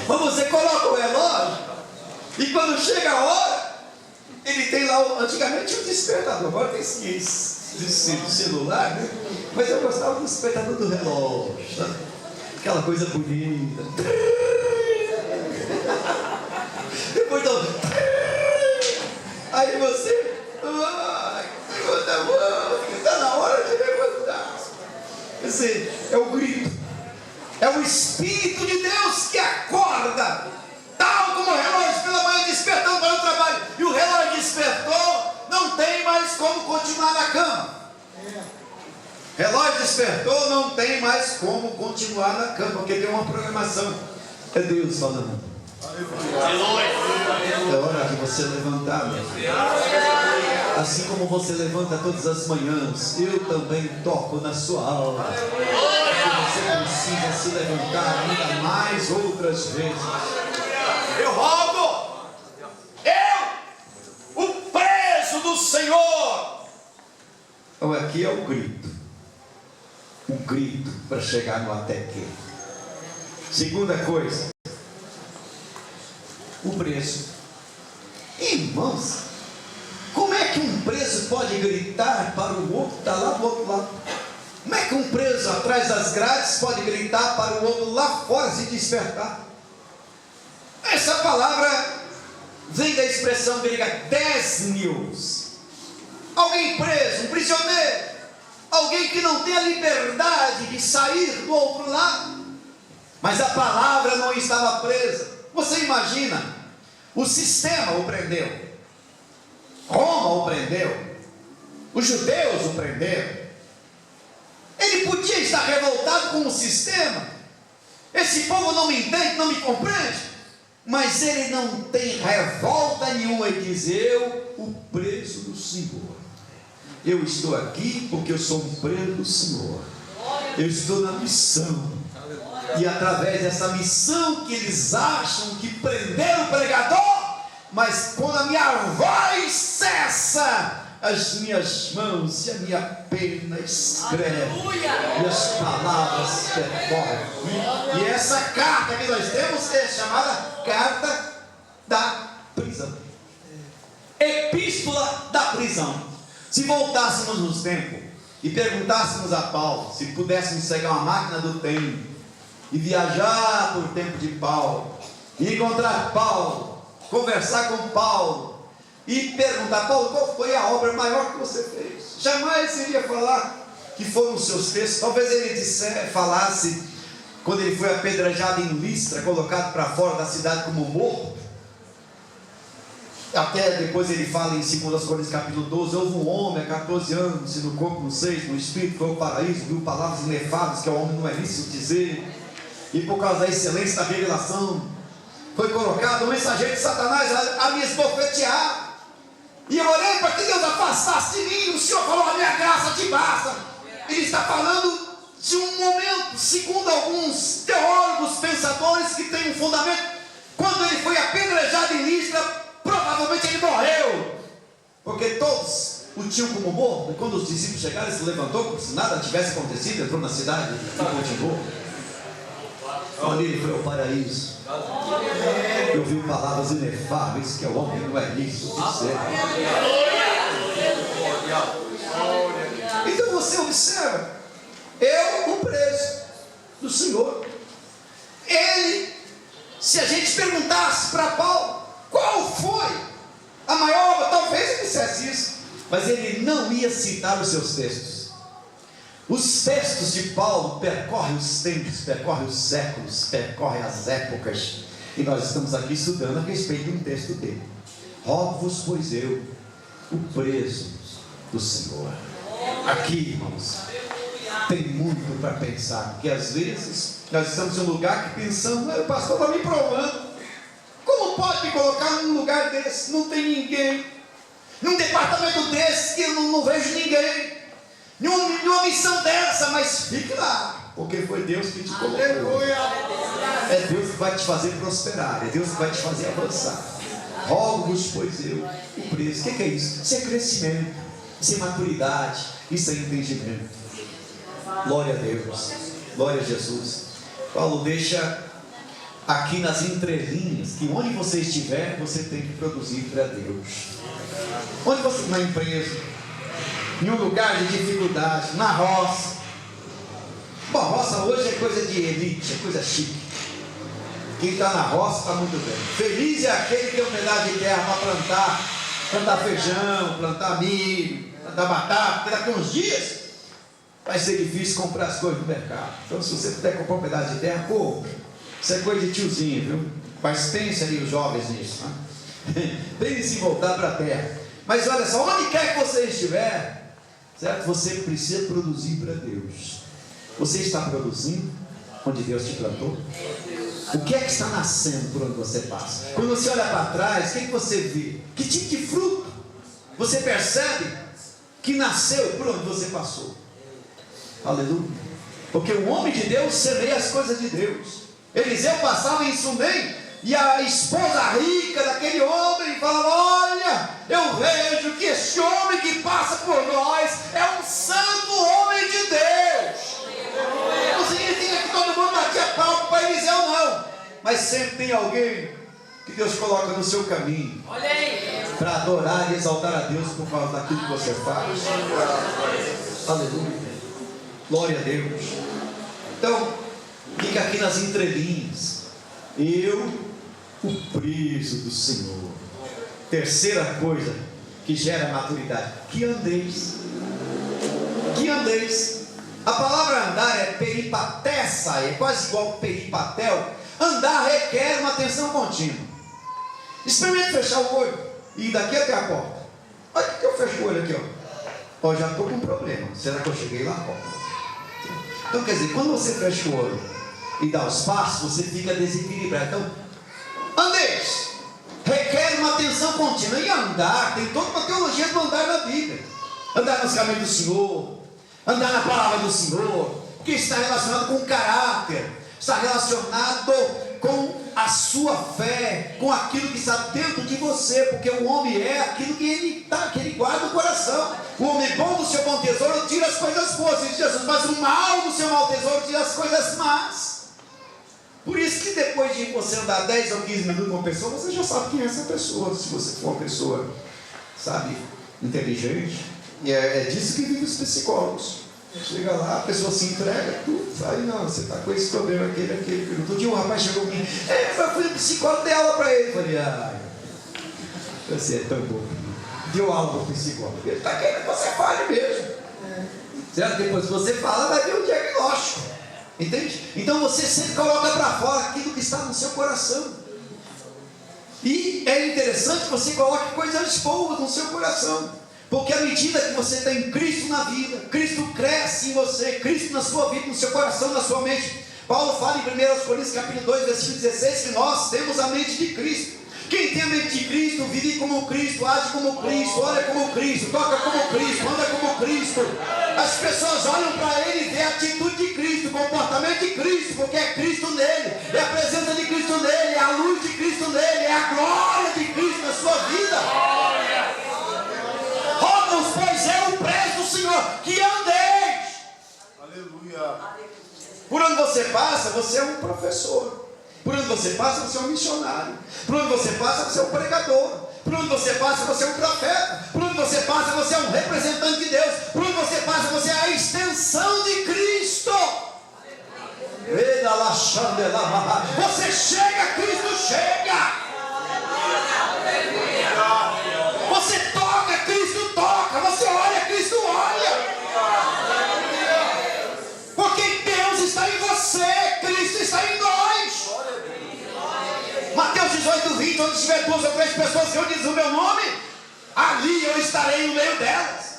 Mas você coloca o relógio e quando chega a hora, ele tem lá, antigamente tinha um despertador, agora tem esse celular, né? Mas eu gostava do despertador do relógio, sabe? Aquela coisa bonita. Depois do... Aí você... Levanta a mão, está na hora de levantar. Quer dizer, é o grito. É o Espírito de Deus que acorda, tal como o relógio pela manhã despertando para o trabalho. E o relógio despertou, não tem mais como continuar na cama. Relógio despertou, não tem mais como continuar na cama, porque tem uma programação. É Deus falando. É hora de você levantar, meu filho. Assim como você levanta todas as manhãs, eu também toco na sua alma. Você precisa se levantar ainda mais outras vezes. Eu rogo, o preso do Senhor. Então aqui é o grito para chegar no até que. Segunda coisa, o preso. Irmãos, como é que um preso pode gritar para o outro que está lá do outro lado? Como é que um preso atrás das grades pode gritar para o outro lá fora se despertar? Essa palavra vem da expressão grega desnios. Alguém preso, um prisioneiro, alguém que não tem a liberdade de sair do outro lado. Mas a palavra não estava presa. Você imagina, o sistema o prendeu, Roma o prendeu, os judeus o prenderam. Ele podia estar revoltado com o sistema. Esse povo não me entende, não me compreende. Mas ele não tem revolta nenhuma e diz: eu, o preso do Senhor, eu estou aqui porque eu sou um preso do Senhor. Eu estou na missão. E através dessa missão que eles acham que prenderam o pregador, mas quando a minha voz cessa, as minhas mãos e a minha pena escreve, e as palavras percorrem. E essa carta que nós temos é chamada carta da prisão, epístola da prisão. Se voltássemos nos tempos e perguntássemos a Paulo, se pudéssemos pegar uma máquina do tempo e viajar por tempo de Paulo, e encontrar Paulo, conversar com Paulo e perguntar: Paulo, qual foi a obra maior que você fez? Jamais iria falar que foram os seus textos. Talvez ele falasse quando ele foi apedrejado em Listra, colocado para fora da cidade como morto. Até depois ele fala em 2 Coríntios capítulo 12: houve um homem há 14 anos, e no corpo, no 6, no espírito, foi ao paraíso, viu palavras inefáveis que ao homem não é lícito dizer, e por causa da excelência da revelação foi colocado um mensageiro de Satanás a me esbofetear, e eu orei para que Deus afastasse de mim. O Senhor falou: a minha graça te basta. Ele está falando de um momento, segundo alguns teólogos, pensadores que têm um fundamento, quando ele foi apedrejado em Listra, provavelmente ele morreu, porque todos o tinham como morto. E quando os discípulos chegaram, ele se levantou como se nada tivesse acontecido, entrou na cidade e continuou. Quando ele foi ao paraíso, eu vi palavras inefáveis que ao homem não é lícito dizer. Então você observa, eu, o preso do Senhor, ele, se a gente perguntasse para Paulo qual foi a maior obra, talvez ele dissesse isso, mas ele não ia citar os seus textos. Os textos de Paulo percorrem os tempos, percorrem os séculos, percorrem as épocas, E nós estamos aqui estudando a respeito de um texto dele. Rogo-vos, pois eu, o preso do Senhor. Aqui, irmãos, tem muito para pensar, porque às vezes nós estamos em um lugar que pensamos, o pastor está me provando. Como pode me colocar num lugar desse? Não tem ninguém. Num departamento desse que eu não vejo ninguém. Numa missão dessa, mas fique lá, porque foi Deus que te colocou. É Deus que vai te fazer prosperar, é Deus que vai te fazer avançar. Rogo-vos, pois eu, o preso. O que é isso? Isso é crescimento, isso é maturidade, isso é entendimento. Glória a Deus, glória a Jesus. Paulo deixa aqui nas entrelinhas que onde você estiver, você tem que produzir para Deus. Onde você, na empresa, em um lugar de dificuldade, na roça. Bom, roça hoje é coisa de elite, é coisa chique. Quem está na roça está muito bem. Feliz é aquele que tem um pedaço de terra para plantar feijão, plantar milho, plantar batata, porque daqui a uns dias vai ser difícil comprar as coisas no mercado. Então, se você puder comprar um pedaço de terra, compre. Isso é coisa de tiozinho, viu? Mas pense ali os jovens nisso, né? Pense em voltar para a terra. Mas olha só, onde quer que você estiver, certo? Você precisa produzir para Deus. Você está produzindo onde Deus te plantou? O que é que está nascendo por onde você passa? Quando você olha para trás, o que você vê? Que tipo de fruto você percebe que nasceu por onde você passou? Aleluia. Porque o homem de Deus semeia as coisas de Deus. Eliseu passava em Sunem e a esposa rica daquele homem falava: olha, eu vejo que este homem que passa por nós é um santo homem de Deus. Não significa que todo mundo batia palco para Eliseu, não, mas sempre tem alguém que Deus coloca no seu caminho para adorar e exaltar a Deus por causa daquilo que você faz. Aleluia, glória a Deus. Então, fica aqui nas entrelinhas: eu, o preso do Senhor. Terceira coisa que gera maturidade: que andeis. Que andeis. A palavra andar é peripatessa, é quase igual peripatel. Andar requer uma atenção contínua. Experimente fechar o olho e ir daqui até a porta. Olha que eu fecho o olho aqui, ó. Já estou com um problema. Será que eu cheguei lá? Então quer dizer, quando você fecha o olho e dá os passos, você fica desequilibrado. Então, andeis requer uma atenção contínua. E andar, tem toda uma teologia do andar na Bíblia. Andar nos caminhos do Senhor, andar na palavra do Senhor, que está relacionado com o caráter, está relacionado com a sua fé, com aquilo que está dentro de você, porque o homem é aquilo que ele guarda no coração. O homem bom do seu bom tesouro tira as coisas boas, diz Jesus, mas o mal do seu mau tesouro tira as coisas más. Por isso que depois de você andar 10 ou 15 minutos com uma pessoa, você já sabe quem é essa pessoa, se você for uma pessoa, sabe, inteligente. E é disso que vivem os psicólogos. Chega lá, a pessoa se entrega, tudo, aí não, você está com esse problema, aquele. Outro dia um rapaz chegou a mim, eu fui psicólogo, dei aula para ele. Eu falei, você é tão bom. Deu aula para o psicólogo. Ele está querendo que você fale mesmo. Certo? Depois que você fala, vai ver o diagnóstico. Entende? Então você sempre coloca para fora aquilo que está no seu coração. E é interessante que você coloque coisas boas no seu coração. Porque à medida que você tem Cristo na vida, Cristo cresce em você, Cristo na sua vida, no seu coração, na sua mente. Paulo fala em 1 Coríntios capítulo 2, versículo 16, que nós temos a mente de Cristo. Quem tem a mente de Cristo, vive como Cristo, age como Cristo, olha como Cristo, toca como Cristo, anda como Cristo. As pessoas olham para ele e vê a atitude de Cristo, o comportamento de Cristo, porque é Cristo nele, é a presença de Cristo nele, é a luz de Cristo nele, é a glória de Cristo na sua vida. Rogo-vos, pois eu, o preso do Senhor, que andeis. Aleluia. Por onde você passa, você é um professor. Por onde você passa, você é um missionário. Por onde você passa, você é um pregador. Por onde você passa, você é um profeta. Por onde você passa, você é um representante de Deus. Por onde você passa, você é a extensão de Cristo. Você chega, Cristo chega. Você toca, Cristo toca. Você olha, Cristo olha. Porque Deus está em você, Cristo está em nós. tiver 2 ou 3 pessoas reunidas no meu nome, ali eu estarei no meio delas.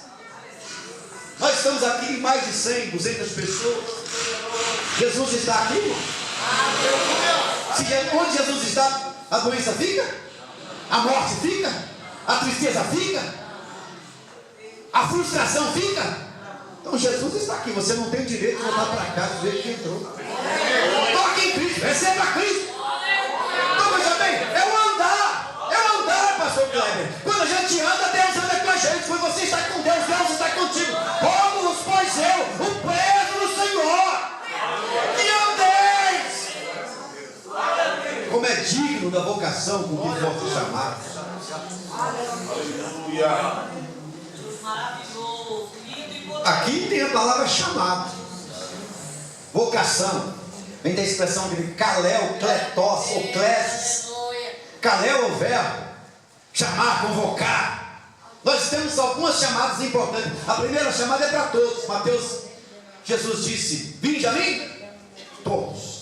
Nós estamos aqui em mais de 100, 200 pessoas. Jesus está aqui, irmão. Onde Jesus está, a doença fica, a morte fica, a tristeza fica, a frustração fica. Então Jesus está aqui. Você não tem o direito de voltar para casa do jeito que entrou. Toque em Cristo, receba Cristo. Então veja bem, é o andar, pastor Kleber. Quando a gente anda, Deus anda com a gente. Quando você está com Deus, Deus está contigo. Como pois eu, o preso do Senhor, que andeis como é digno da vocação com que foste chamado. Aqui tem a palavra chamado, vocação, vem da expressão de kalel, kletos ou klesis. Kalel é o verbo, chamar, convocar. Nós temos algumas chamadas importantes. A primeira chamada é para todos. Mateus, Jesus disse: vinde a mim, todos.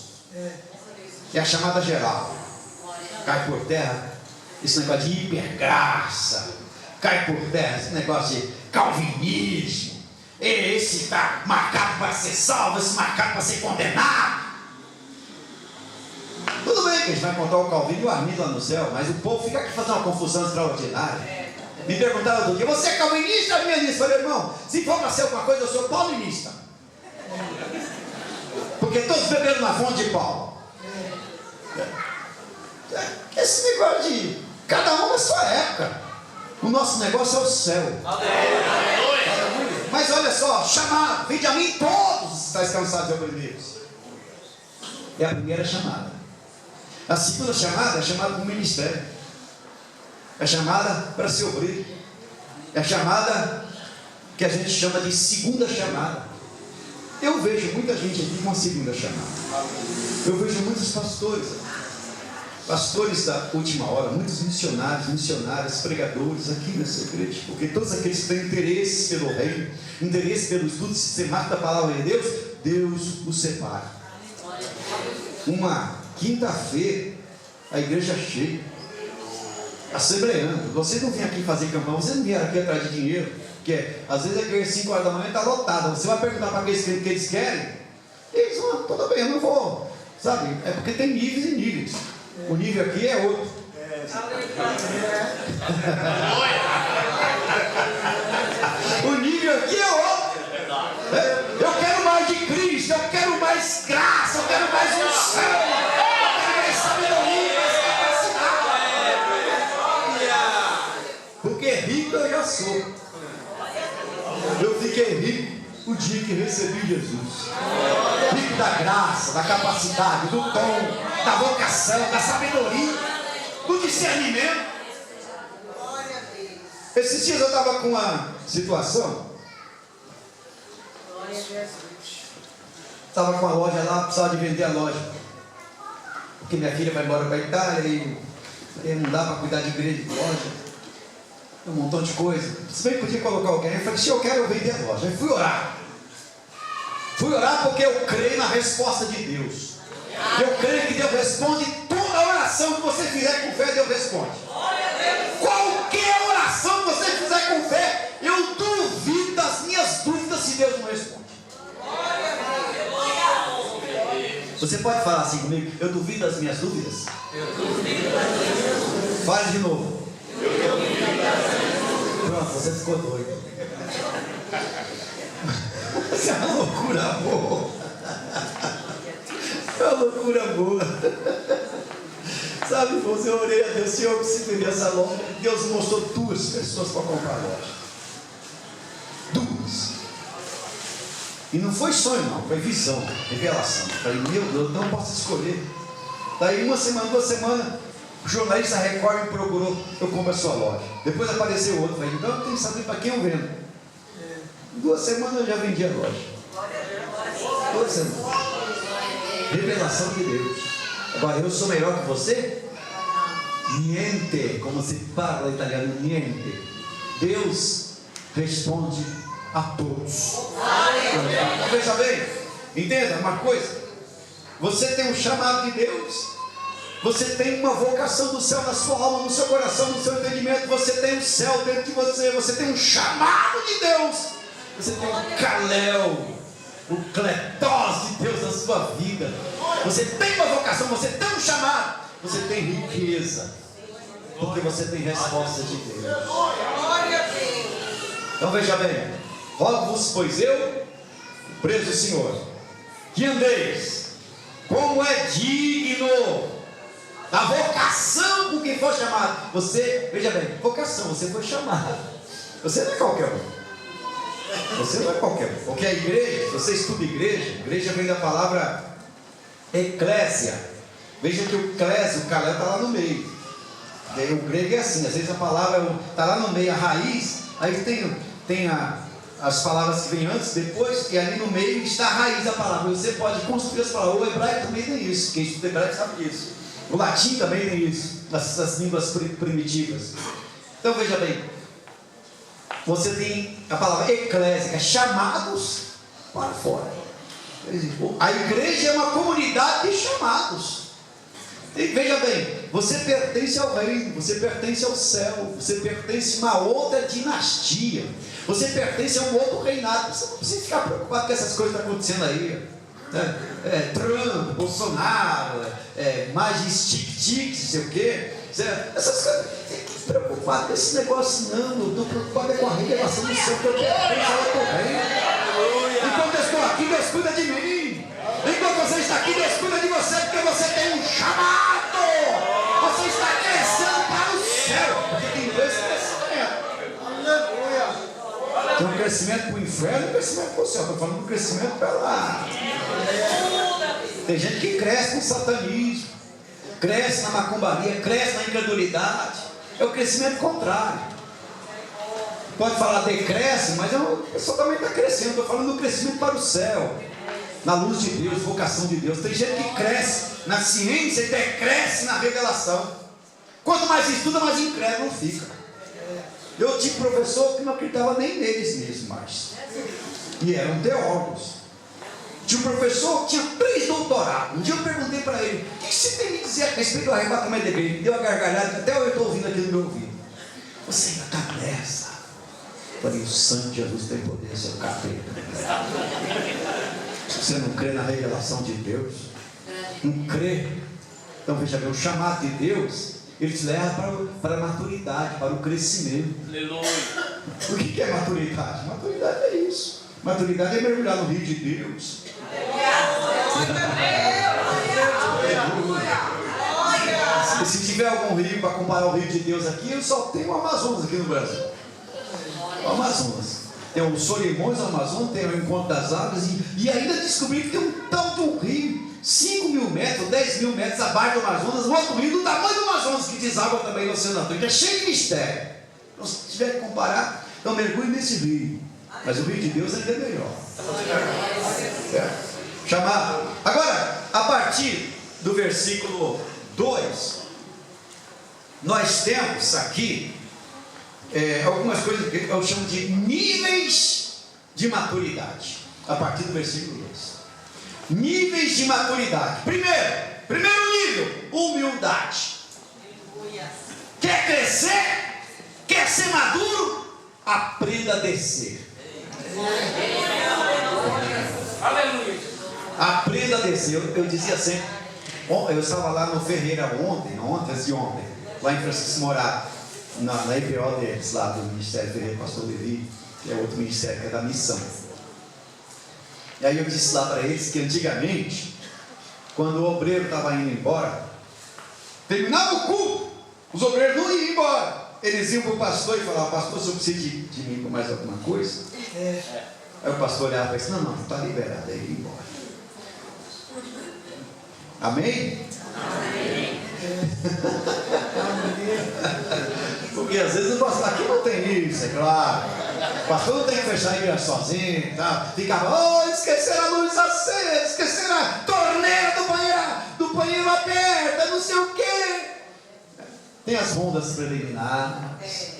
É a chamada geral. Cai por terra esse negócio de hipergraça, cai por terra esse negócio de calvinismo. Esse está marcado para ser salvo, esse marcado para ser condenado. Tudo bem que a gente vai encontrar o Calvino e o Armindo lá no céu, mas o povo fica aqui fazendo uma confusão extraordinária. Me perguntaram outro dia: você é calvinista ou arminianista? Eu falei: irmão, se for para ser alguma coisa, eu sou paulinista. Porque todos beberam na fonte de Paulo. Esse negócio de cada um na sua época. O nosso negócio é o céu. Mas olha só, chamado, vinde a mim todos estáis cansados e oprimidos. É a primeira chamada. A segunda chamada é chamada para o ministério. É chamada para ser obreiro. É chamada que a gente chama de segunda chamada. Eu vejo muita gente aqui com a segunda chamada. Eu vejo muitos pastores da última hora, muitos missionários, missionárias, pregadores aqui nessa igreja, porque todos aqueles que têm interesse pelo reino, interesse pelo estudo sistemático da palavra de Deus, Deus os separa. Uma quinta-feira, a igreja cheia, assembleando. Você não vem aqui fazer campanha, você não vem aqui atrás de dinheiro, porque às vezes a igreja 5 horas da manhã está lotada. Você vai perguntar para aqueles que eles querem, eles vão: tudo bem, eu não vou, sabe? É porque tem níveis e níveis. O nível aqui é outro. O nível aqui é outro. Eu quero mais de Cristo, eu quero mais graça, eu quero mais unção, eu quero mais sabedoria, mais capacidade. Porque rico eu já sou. Eu fiquei rico o dia que recebi Jesus. Rico da graça, da capacidade, do tom, da vocação, da sabedoria, do discernimento. Esses dias eu estava com uma situação. Estava com a loja lá, precisava de vender a loja. Porque minha filha vai embora para a Itália e não dá para cuidar de igreja de loja. Um montão de coisa. Se bem que podia colocar alguém. Eu falei: se eu quero, eu vender a loja. Aí fui orar. Fui orar porque eu creio na resposta de Deus. Eu creio que Deus responde toda oração que você fizer com fé. Deus responde. Qualquer oração que você fizer com fé, eu duvido das minhas dúvidas se Deus não responde. Você pode falar assim comigo: eu duvido das minhas dúvidas? Fale de novo. Pronto, você ficou doido. Isso é uma loucura boa. É uma loucura boa. Sabe, você orei a Deus: Senhor, eu preciso vender essa loja. Deus mostrou 2 pessoas para comprar a loja. 2. E não foi sonho não, foi visão, revelação. Eu falei: meu Deus, não posso escolher. Daí 1 semana, 2 semanas, o jornalista Record me procurou: eu compro a sua loja. Depois apareceu outro. Falei: então eu tenho que saber para quem eu vendo. 2 semanas eu já vendi a loja. 2 semanas. Revelação de Deus. Agora, eu sou melhor que você? Niente, como se fala italiano, niente. Deus responde a todos. Veja bem, entenda uma coisa: você tem um chamado de Deus, Você tem uma vocação do céu na sua alma, no seu coração, no seu entendimento. Você tem o céu dentro de você. Você tem um chamado de Deus. Você tem um Kalel, o Cletós de Deus na sua vida. Você tem uma vocação, você tem um chamado. Você tem riqueza, porque você tem resposta de Deus. Então veja bem: rogo-vos, pois eu, preso do Senhor, que andeis como é digno da vocação com quem for chamado. Você, veja bem, vocação, você foi chamado. Você não é qualquer um. Você não é qualquer um. Porque a igreja, você estuda igreja vem da palavra eclésia. Veja que o clésio, o Kalel está lá no meio. O grego é assim, às vezes a palavra está lá no meio, a raiz, aí tem as palavras que vêm antes, depois, e ali no meio está a raiz da palavra. Você pode construir as palavras. O hebraico também tem isso, quem estuda hebraico sabe disso. O latim também tem isso, as línguas primitivas. Então veja bem, você tem a palavra eclésica, chamados para fora. A igreja é uma comunidade de chamados. E veja bem, você pertence ao reino, você pertence ao céu, você pertence a uma outra dinastia, você pertence a um outro reinado. Você não precisa ficar preocupado com essas coisas que estão acontecendo aí. Trump, Bolsonaro, mais tic-tic, não sei o quê. Essas coisas, não tem que se preocupar com esse negócio, não. Eu estou preocupado com a revelação do céu, que eu quero falar com o reino. Enquanto eu estou aqui, Deus cuida de mim. Enquanto você está aqui, Deus cuida de você, porque você tem um chamado. Você está crescendo para o céu, porque tem dois crescimentos. Aleluia. Tem um crescimento para o inferno e um crescimento para o céu. Estou falando de um crescimento para lá. Tem gente que cresce no satanismo, cresce na macumbaria, cresce na incredulidade. É o crescimento contrário. Pode falar decresce, mas a pessoa também está crescendo. Estou falando do crescimento para o céu, na luz de Deus, vocação de Deus. Tem gente que cresce na ciência e decresce na revelação. Quanto mais estuda, mais incrédulo fica. Eu tive professor que não acreditava nem neles mesmo mais, e eram teólogos. Tinha um professor que tinha 3 doutorados. Um dia eu perguntei para ele: o que você tem a me dizer a respeito do arrebatamento da igreja? Ele deu uma gargalhada que até eu estou ouvindo aqui no meu ouvido. Você ainda está nessa? Eu falei: o sangue de Jesus tem poder, seu capeta. Se você não crê na revelação de Deus, não crê. Então veja bem, o chamado de Deus, ele te leva para a maturidade, para o crescimento. Aleluia. O que é maturidade? Maturidade é isso. Maturidade é mergulhar no rio de Deus. E se tiver algum rio para comparar o rio de Deus aqui, eu só tenho o Amazonas aqui no Brasil. O Amazonas. Tem o Solimões do Amazonas, tem o Encontro das Águas, e ainda descobri que tem um tal de um rio 5.000 metros, 10.000 metros abaixo do Amazonas, um outro rio do tamanho do Amazonas, que deságua também no Oceano Atlântico, é cheio de mistério. Então, se tiver que comparar, então mergulhe nesse rio. Mas o rio de Deus ainda é melhor. Chamado. Agora, a partir do versículo 2, nós temos aqui algumas coisas que eu chamo de níveis de maturidade. A partir do versículo 2. Níveis de maturidade. Primeiro nível, humildade. Quer crescer? Quer ser maduro? Aprenda a descer. Aleluia. Aprenda a descer. Eu dizia sempre, eu estava lá no Ferreira ontem, lá em Francisco Morato, na IPO deles, lá do Ministério Ferreira, pastor Levi, que é outro ministério que é da missão. E aí eu disse lá para eles que antigamente, quando o obreiro estava indo embora, terminava o culto, os obreiros não iam embora. Eles iam para o pastor e falavam: pastor, você precisa de mim para mais alguma coisa? Aí o pastor olhava e disse: não, está liberado, aí ele ia embora. Amém? Amém. Porque às vezes o pastor aqui não tem isso, é claro. O pastor não tem que fechar a igreja sozinho, tá? Ficava: esqueceram a luz acesa, esqueceram a torneira do banheiro aberta, não sei o quê. Tem as rondas preliminares.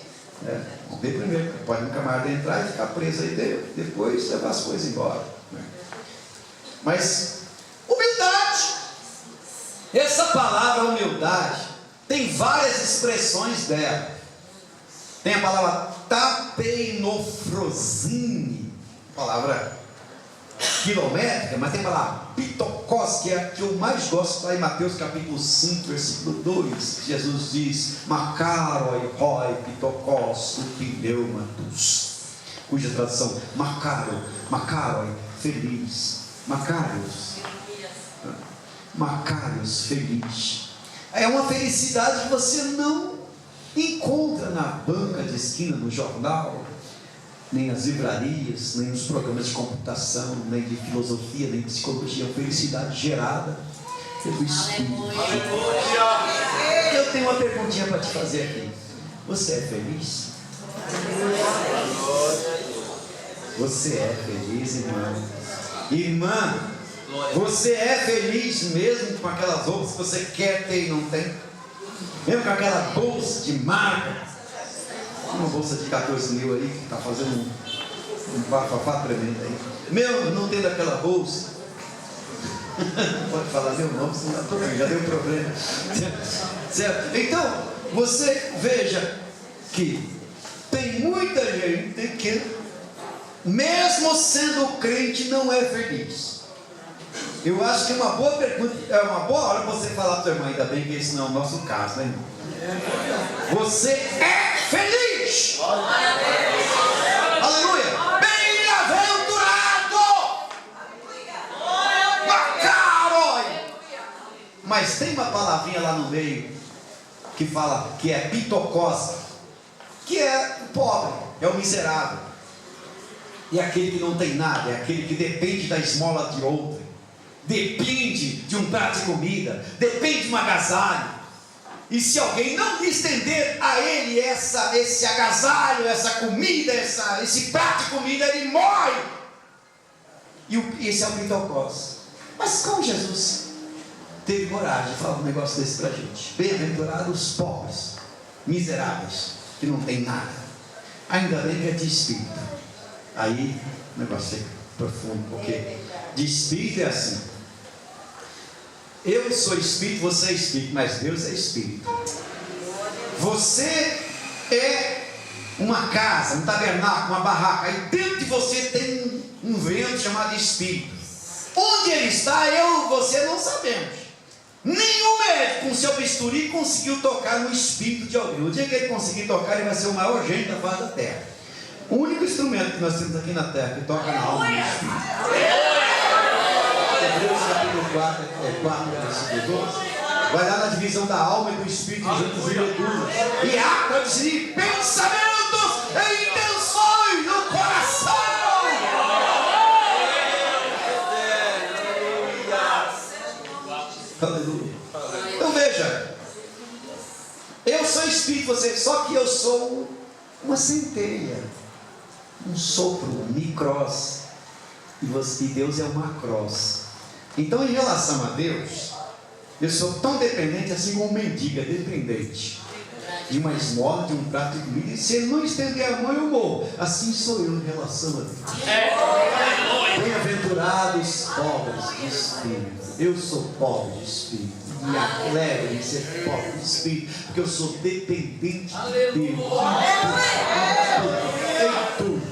Vamos ver primeiro. Pode um camarada entrar e ficar preso aí dentro, depois levar as coisas embora. Mas humildade. Essa palavra humildade tem várias expressões dela. Tem a palavra tapeinofrosine, palavra quilométrica, mas tem a palavra pitokos, que é a que eu mais gosto, está em Mateus capítulo 5, versículo 2. Jesus diz: Makaroi roi pitokos upineumatus, cuja tradução, Makaroi, feliz, Macarios, feliz. É uma felicidade que você não encontra na banca de esquina, no jornal, nem nas livrarias, nem nos programas de computação, nem de filosofia, nem de psicologia. É uma felicidade gerada pelo Espírito. Eu tenho uma perguntinha para te fazer aqui. Você é feliz? Você é feliz, irmã? Irmã, você é feliz mesmo com aquelas roupas que você quer ter e não tem? Mesmo com aquela bolsa de marca? Uma bolsa de 14 mil aí que está fazendo um bafafá tremendo aí. Meu, não tendo aquela bolsa. Não pode falar meu nome, senão dá problema, já deu problema. Certo? Então, você veja que tem muita gente que, mesmo sendo crente, não é feliz. Eu acho que é uma boa pergunta, é uma boa hora você falar para a tua irmã, ainda bem que esse não é o nosso caso, né, irmão? Você é feliz! Aleluia! Bem-aventurado! Macaroi! Mas tem uma palavrinha lá no meio que fala que é pitocos, que é o pobre, é o miserável, e aquele que não tem nada, é aquele que depende da esmola de outrem, depende de um prato de comida, depende de um agasalho. E se alguém não lhe estender a ele esse agasalho, essa comida, esse prato de comida, ele morre. E esse é o pitocos. Mas como Jesus teve coragem de falar um negócio desse para a gente? Bem-aventurados os pobres, miseráveis, que não tem nada, ainda bem que é de espírito. Aí o negócio fica profundo, porque de espírito é assim: eu sou espírito, você é espírito, mas Deus é espírito. Você é uma casa, um tabernáculo, uma barraca, e dentro de você tem um vento chamado espírito. Onde ele está, eu e você não sabemos. Nenhum médico com seu bisturi conseguiu tocar no espírito de alguém. O dia que ele conseguir tocar, ele vai ser o maior gênio da face da terra. O único instrumento que nós temos aqui na terra que toca na alma do espírito. Hebreus capítulo 4, versículo 12, vai lá na divisão da alma e do espírito juntos e medulas, e há para discernir pensamentos e intenções no coração. Aleluia. Então veja, eu sou espírito, você, só que eu sou uma centelha, um sopro, um micros, e Deus é um macros. Então, em relação a Deus, eu sou tão dependente assim como um mendigo é dependente de uma esmola, de um prato de comida, e se ele não estender a mão, eu morro. Assim sou eu em relação a Deus. Bem-aventurados pobres de espírito. Eu sou pobre de espírito, me alegro em ser pobre de espírito, porque eu sou dependente de Deus.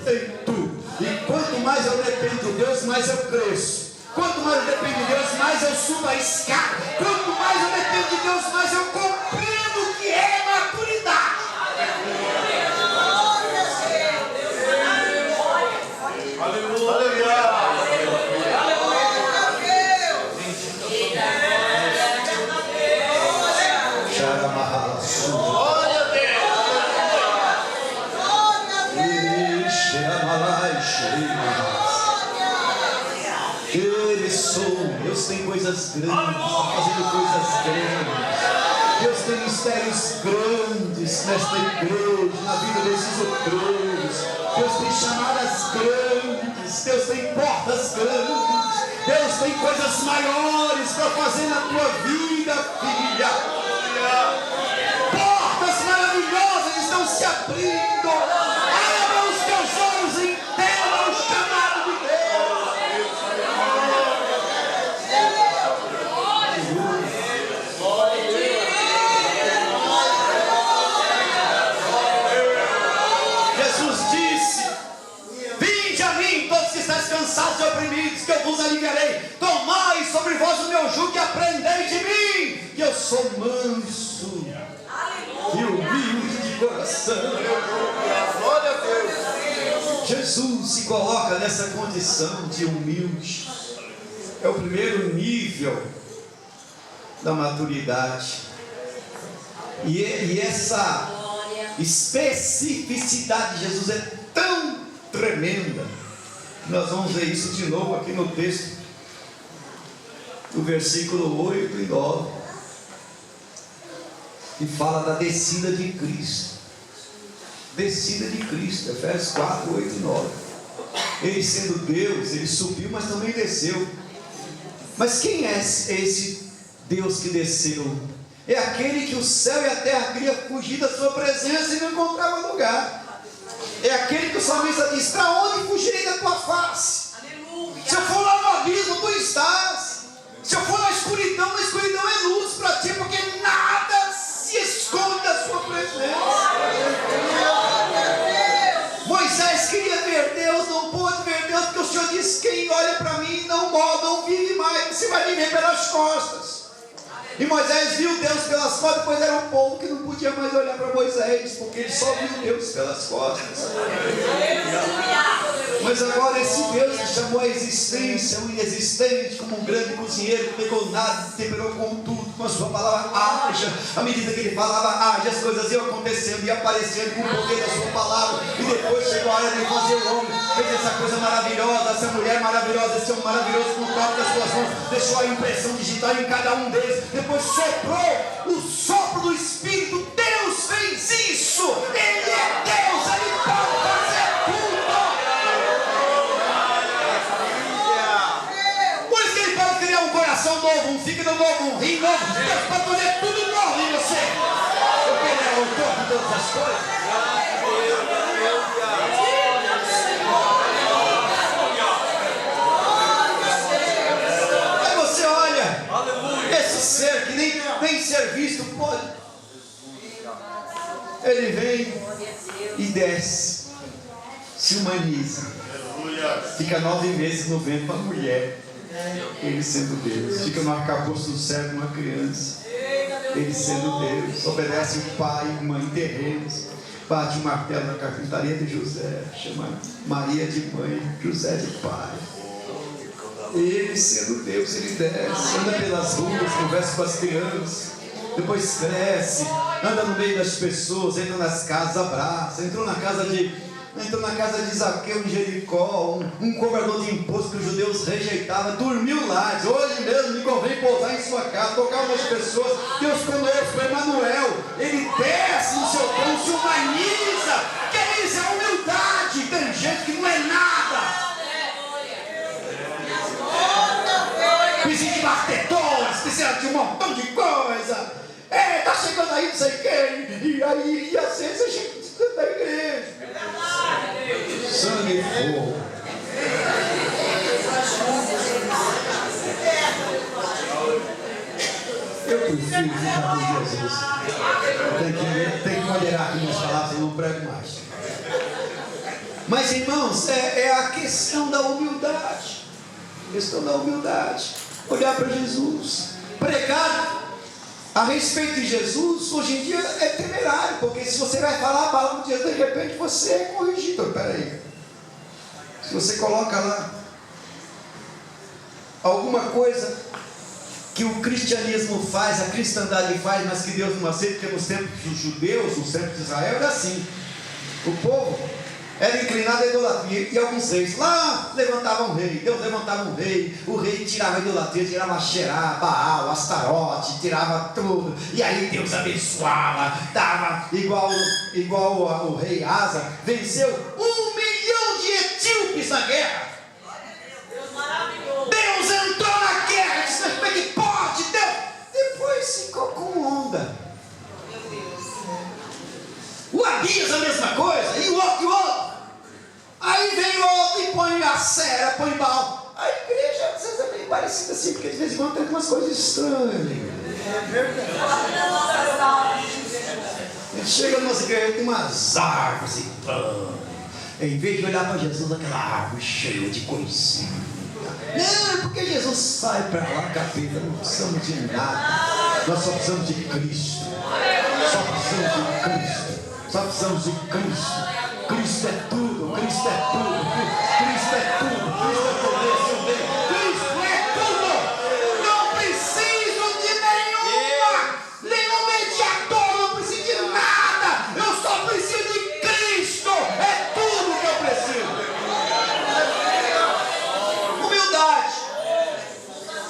Em tudo. E quanto mais eu dependo de Deus, mais eu cresço. Quanto mais eu dependo de Deus, mais eu subo a escada. Quanto mais eu dependo de Deus, mais eu compreendo o que é maturidade. Deus tem coisas grandes, está fazendo coisas grandes. Deus tem mistérios grandes nesta igreja, na vida desses outros. Deus tem chamadas grandes, Deus tem portas grandes, Deus tem coisas maiores para fazer na tua vida, filha. Portas maravilhosas estão se abrindo. Abra os teus olhos e entenda o chamado de Deus. aliviarei. Tomai sobre vós o meu jugo e aprendei de mim, que eu sou manso e humilde de coração. Glória a Deus. Jesus se coloca nessa condição de humilde. É o primeiro nível da maturidade. E essa especificidade de Jesus é tão tremenda. Nós vamos ver isso de novo aqui no texto, do versículo 8 e 9, que fala da descida de Cristo. Descida de Cristo, Efésios 4, 8 e 9. Ele sendo Deus, ele subiu, mas também desceu. Mas quem é esse Deus que desceu? É aquele que o céu e a terra queriam fugir da sua presença e não encontrava lugar. É aquele que o salmista diz: para onde fugirei da tua face? Se eu for lá no abismo, tu estás. Se eu for na escuridão é luz para ti, porque nada se esconde da sua presença. Moisés queria ver Deus, não pôde ver Deus, porque o Senhor disse: quem olha para mim não vive mais, você vai viver pelas costas. E Moisés viu Deus pelas costas, depois era um povo que não podia mais olhar para Moisés, porque ele só viu Deus pelas costas. Mas agora esse Deus que chamou a existência, o inexistente, como um grande cozinheiro que pegou nada e temperou com tudo, com a sua palavra haja. À medida que ele falava haja, as coisas iam acontecendo e aparecendo com o poder da sua palavra. E depois chegou a hora de fazer o homem, fez essa coisa maravilhosa, essa mulher maravilhosa, esse homem maravilhoso com o toque das suas mãos, deixou a impressão digital em cada um deles. Depois soprou o sopro do Espírito. Deus fez isso. Ele é Deus, ele pode fazer tudo. Por isso que ele pode criar um coração novo, um fígado novo, um rim novo. Deus pode fazer tudo novo em você, porque ele é o autor de todas as coisas. Aí você olha esse ser que nem ser visto pode. Ele vem e desce, se humaniza, fica 9 meses no ventre para a mulher, ele sendo Deus, fica no arcabouço do céu de uma criança, ele sendo Deus, obedece o pai e mãe terrenos, bate o martelo na carpintaria de José, chama Maria de mãe, José de pai. Ele sendo Deus, ele desce, anda pelas ruas, conversa com as crianças, depois cresce, anda no meio das pessoas, entra nas casas, abraça. Entrou na casa de Zaqueu em Jericó, um cobrador de imposto que os judeus rejeitavam, dormiu lá, diz: hoje mesmo me convém pousar em sua casa, tocar umas pessoas. Deus conosco, Emanuel, ele desce no seu trono, se humaniza. Que é isso? É humildade. Tem gente que não é nada. Precisa de batedores, precisa de um montão de coisa. Tá chegando aí não sei quem. E aí ia ser essa gente da igreja. Sangue e fogo. Eu prefiro ficar com Jesus. Tem que moderar aqui minhas palavras, eu não prego mais. Mas irmãos, é a questão da humildade. Questão da humildade. Olhar para Jesus, pregar a respeito de Jesus, hoje em dia é temerário, porque se você vai falar a palavra de Jesus, de repente você é corrigido. Peraí, se você coloca lá alguma coisa que o cristianismo faz, a cristandade faz, mas que Deus não aceita, porque nos tempos dos judeus, nos tempos de Israel, era assim: o povo era inclinado à idolatria, e alguns reis lá levantavam um rei, Deus levantava um rei, o rei tirava a idolatria, tirava Xerá, Baal, Astarote, tirava tudo, e aí Deus abençoava, dava igual o rei Asa, venceu 1 milhão de etíopes na guerra. Deus entrou na guerra, disse: mas como é que pode? Deus depois ficou com onda. O Abias a mesma coisa, e o outro. Aí vem o outro e põe a Sera, põe Baal. A igreja às vezes é bem parecida assim, porque de vez em quando tem umas coisas estranhas. A gente chega numa igreja, tem umas árvores e pão. Em vez de olhar para Jesus, aquela árvore cheia de coisinha. Não, é porque Jesus sai para lá, capeta. Não precisamos de nada. Nós só precisamos de Cristo. Só precisamos de Cristo. Só precisamos de Cristo. Cristo é tudo. Cristo é tudo. Cristo é tudo. Cristo é poder, seu Deus. Cristo é tudo. Não preciso de nenhum mediador. Não preciso de nada. Eu só preciso de Cristo. É tudo que eu preciso. Humildade.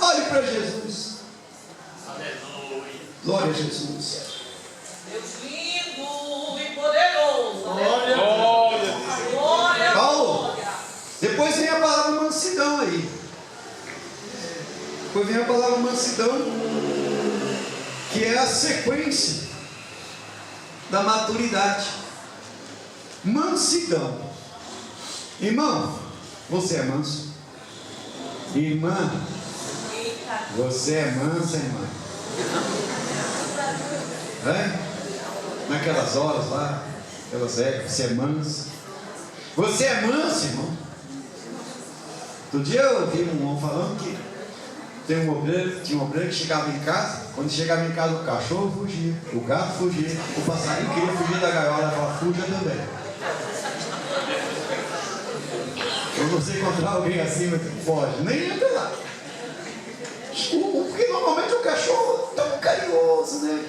Olhe para Jesus. Glória a Jesus. Deus lindo e poderoso. Paulo, depois vem a palavra mansidão aí. Depois vem a palavra mansidão, que é a sequência da maturidade. Mansidão. Irmão, você é manso? Irmã, você é mansa, irmã? Naquelas horas lá, aquelas épocas, você é manso? Você é manso, irmão? Outro dia eu ouvi um irmão falando que tinha um obreiro que chegava em casa. Quando chegava em casa, o cachorro fugia, o gato fugia, o passarinho queria fugir da gaiola, falava, fuja também. Quando você encontrar alguém assim, foge, nem entra lá. Porque normalmente o cachorro é tão carinhoso, né?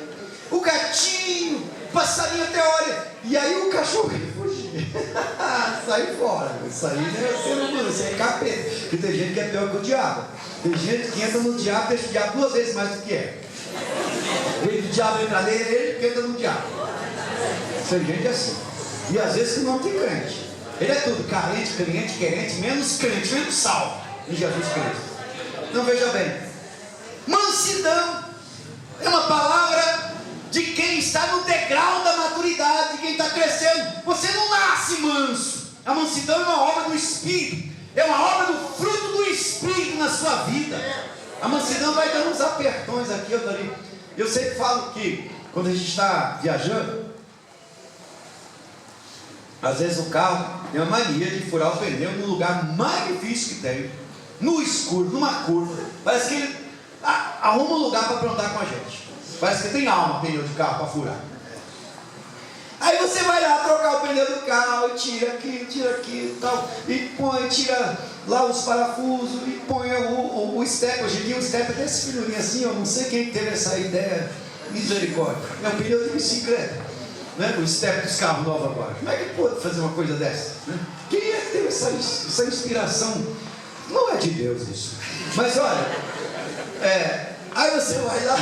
O gatinho, o passarinho até olha, e aí o cachorro quer fugir. Sai fora. Isso aí não é ser humano, isso é capeta. Porque tem gente que é pior que o diabo. Tem gente que entra no diabo, deixa o diabo 2 vezes mais do que é. O diabo entra nele, ele que entra no diabo. Tem gente assim. E às vezes não tem crente. Ele é tudo, carente, crente, querente, menos salvo em Jesus Cristo. Então veja bem, mansidão é uma palavra de quem está no degrau da maturidade, de quem está crescendo. Você não nasce manso. A mansidão é uma obra do Espírito, é uma obra do fruto do Espírito na sua vida. A mansidão vai dando uns apertões aqui ou dali. Eu sempre falo que quando a gente está viajando, às vezes o carro tem a mania de furar o pneu no lugar mais difícil que tem, no escuro, numa curva. Parece que ele arruma um lugar para aprontar com a gente. Parece que tem alma pneu de carro para furar. Aí você vai lá trocar o pneu do carro, e tira aquilo, tal, e põe, tira lá os parafusos, e põe o step. Hoje em dia o step é desse filhinho assim, eu não sei quem teve essa ideia, misericórdia. É um pneu de bicicleta, né? O step dos carros novos agora. Como é que pode fazer uma coisa dessa? Né? Quem é que teve essa inspiração? Não é de Deus isso. Mas olha, aí você vai lá,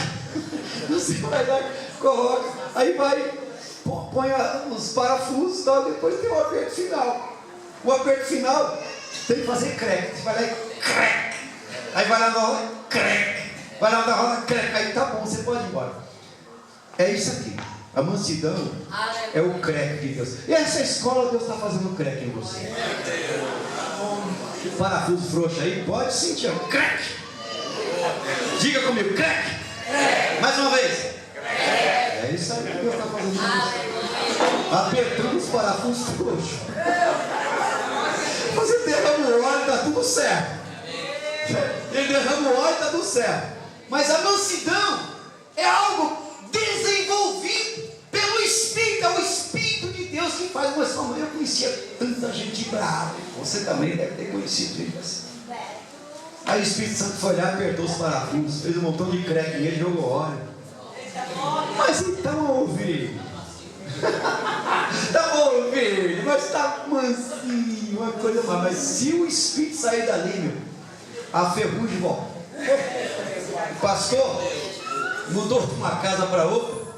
coloca, aí põe os parafusos e tal, depois tem o aperto final. O aperto final tem que fazer crack. Você vai lá e crack. Aí vai lá na roda, crack. Vai lá na roda, crack. Aí tá bom, você pode ir embora. É isso aqui. A mansidão é o crack de Deus. E essa escola, Deus está fazendo crack em você. Parafuso frouxo aí, pode sentir, crack. Diga comigo, crack. Mais uma vez. É isso aí que Deus está fazendo isso. Apertando os parafusos frouxos. Você derrama o óleo e está tudo certo. Ele derrama o óleo e está tudo certo. Mas a mansidão é algo desenvolvido pelo Espírito. É o Espírito de Deus que faz uma soma. Eu conhecia tanta gente brava. Você também deve ter conhecido gente assim. Aí o Espírito Santo foi lá, apertou os parafusos, fez um montão de crack nele, jogou óleo. Mas então, ovelho, tá bom, ovelho, mas tá mansinho, uma coisa mais. Mas se o Espírito sair dali, meu, a ferrugem volta. O pastor mudou de uma casa para outra,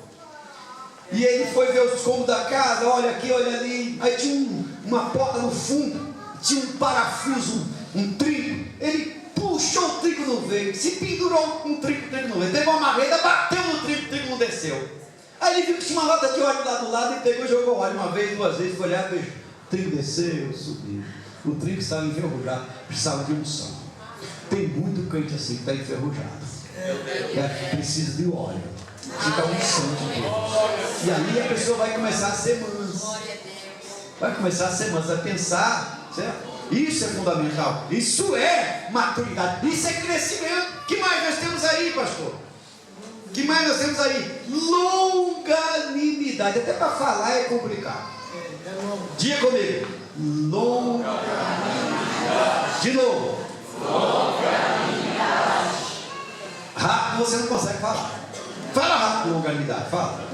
e ele foi ver os cômodos da casa, olha aqui, olha ali. Aí tinha uma porta no fundo, tinha um parafuso, um trinco. Ele puxou o trinco, não veio. Se pendurou um trinco, o trinco não veio. Teve uma marreta, bateu no trinco, o trinco não desceu. Aí ele viu que tinha uma lata de óleo lá do lado e pegou e jogou óleo uma vez, 2 vezes, foi olhar, veio. O trinco desceu, subiu. O trinco estava enferrujado, precisava de unção. Tem muito crente assim que está enferrujado, que precisa de óleo, precisa da unção de Deus. E aí a pessoa vai começar a ser mansa. Vai começar a ser mansa, vai pensar, certo? Isso é fundamental. Isso é maturidade. Isso é crescimento. O que mais nós temos aí, pastor? O que mais nós temos aí? Longanimidade. Até para falar é complicado. Diga comigo. Longanimidade. De novo. Longanimidade. Rápido você não consegue falar. Fala rápido, longanimidade. Fala.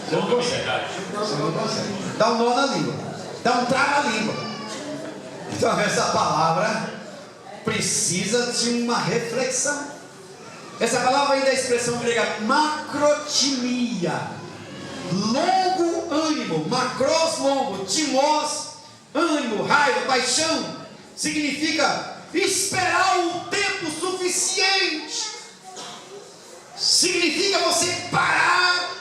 Você não consegue. Você não consegue. Dá um nó na língua. Dá um trava na língua. Então essa palavra precisa de uma reflexão. Essa palavra aí da expressão grega macrotimia, longo ânimo, macros longo, timós, ânimo, raiva, paixão, significa esperar um tempo suficiente, significa você parar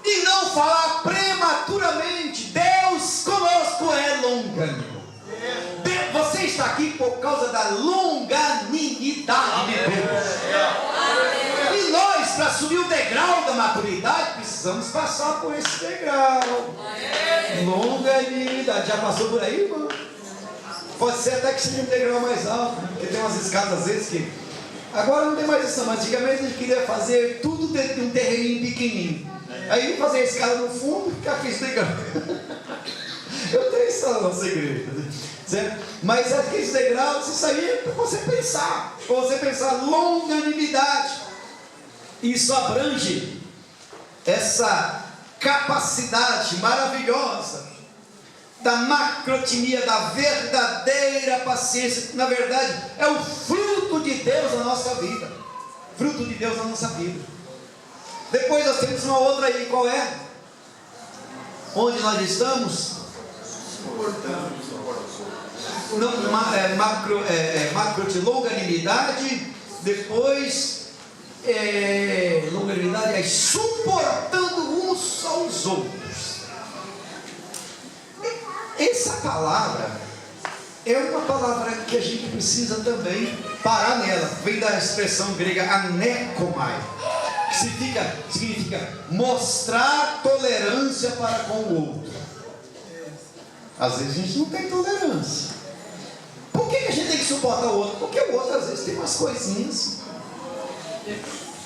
e não falar prematuramente. Deus conosco é longânimo. Você está aqui por causa da longanimidade de Deus. E nós, para subir o degrau da maturidade, precisamos passar por esse degrau. Longanimidade. Já passou por aí, irmão? Pode ser até que seja um degrau mais alto, porque tem umas escadas às vezes que... Agora não tem mais isso, mas antigamente a gente queria fazer tudo dentro de um terreninho pequenininho. Aí fazer a escada no fundo e ficar aqui degrau. Eu tenho isso na nossa igreja, certo? Mas aqueles degraus, isso aí é para você pensar. Para você pensar longanimidade. Isso abrange essa capacidade maravilhosa da macrotimia, da verdadeira paciência. Na verdade, é o fruto de Deus na nossa vida. Fruto de Deus na nossa vida. Depois nós temos uma outra aí, qual é? Onde nós estamos? Macro de longanimidade. Depois longanimidade é suportando uns aos outros. Essa palavra é uma palavra que a gente precisa também parar nela. Vem da expressão grega anekomai, que significa mostrar tolerância para com o outro. Às vezes a gente não tem tolerância. Por que a gente tem que suportar o outro? Porque o outro às vezes tem umas coisinhas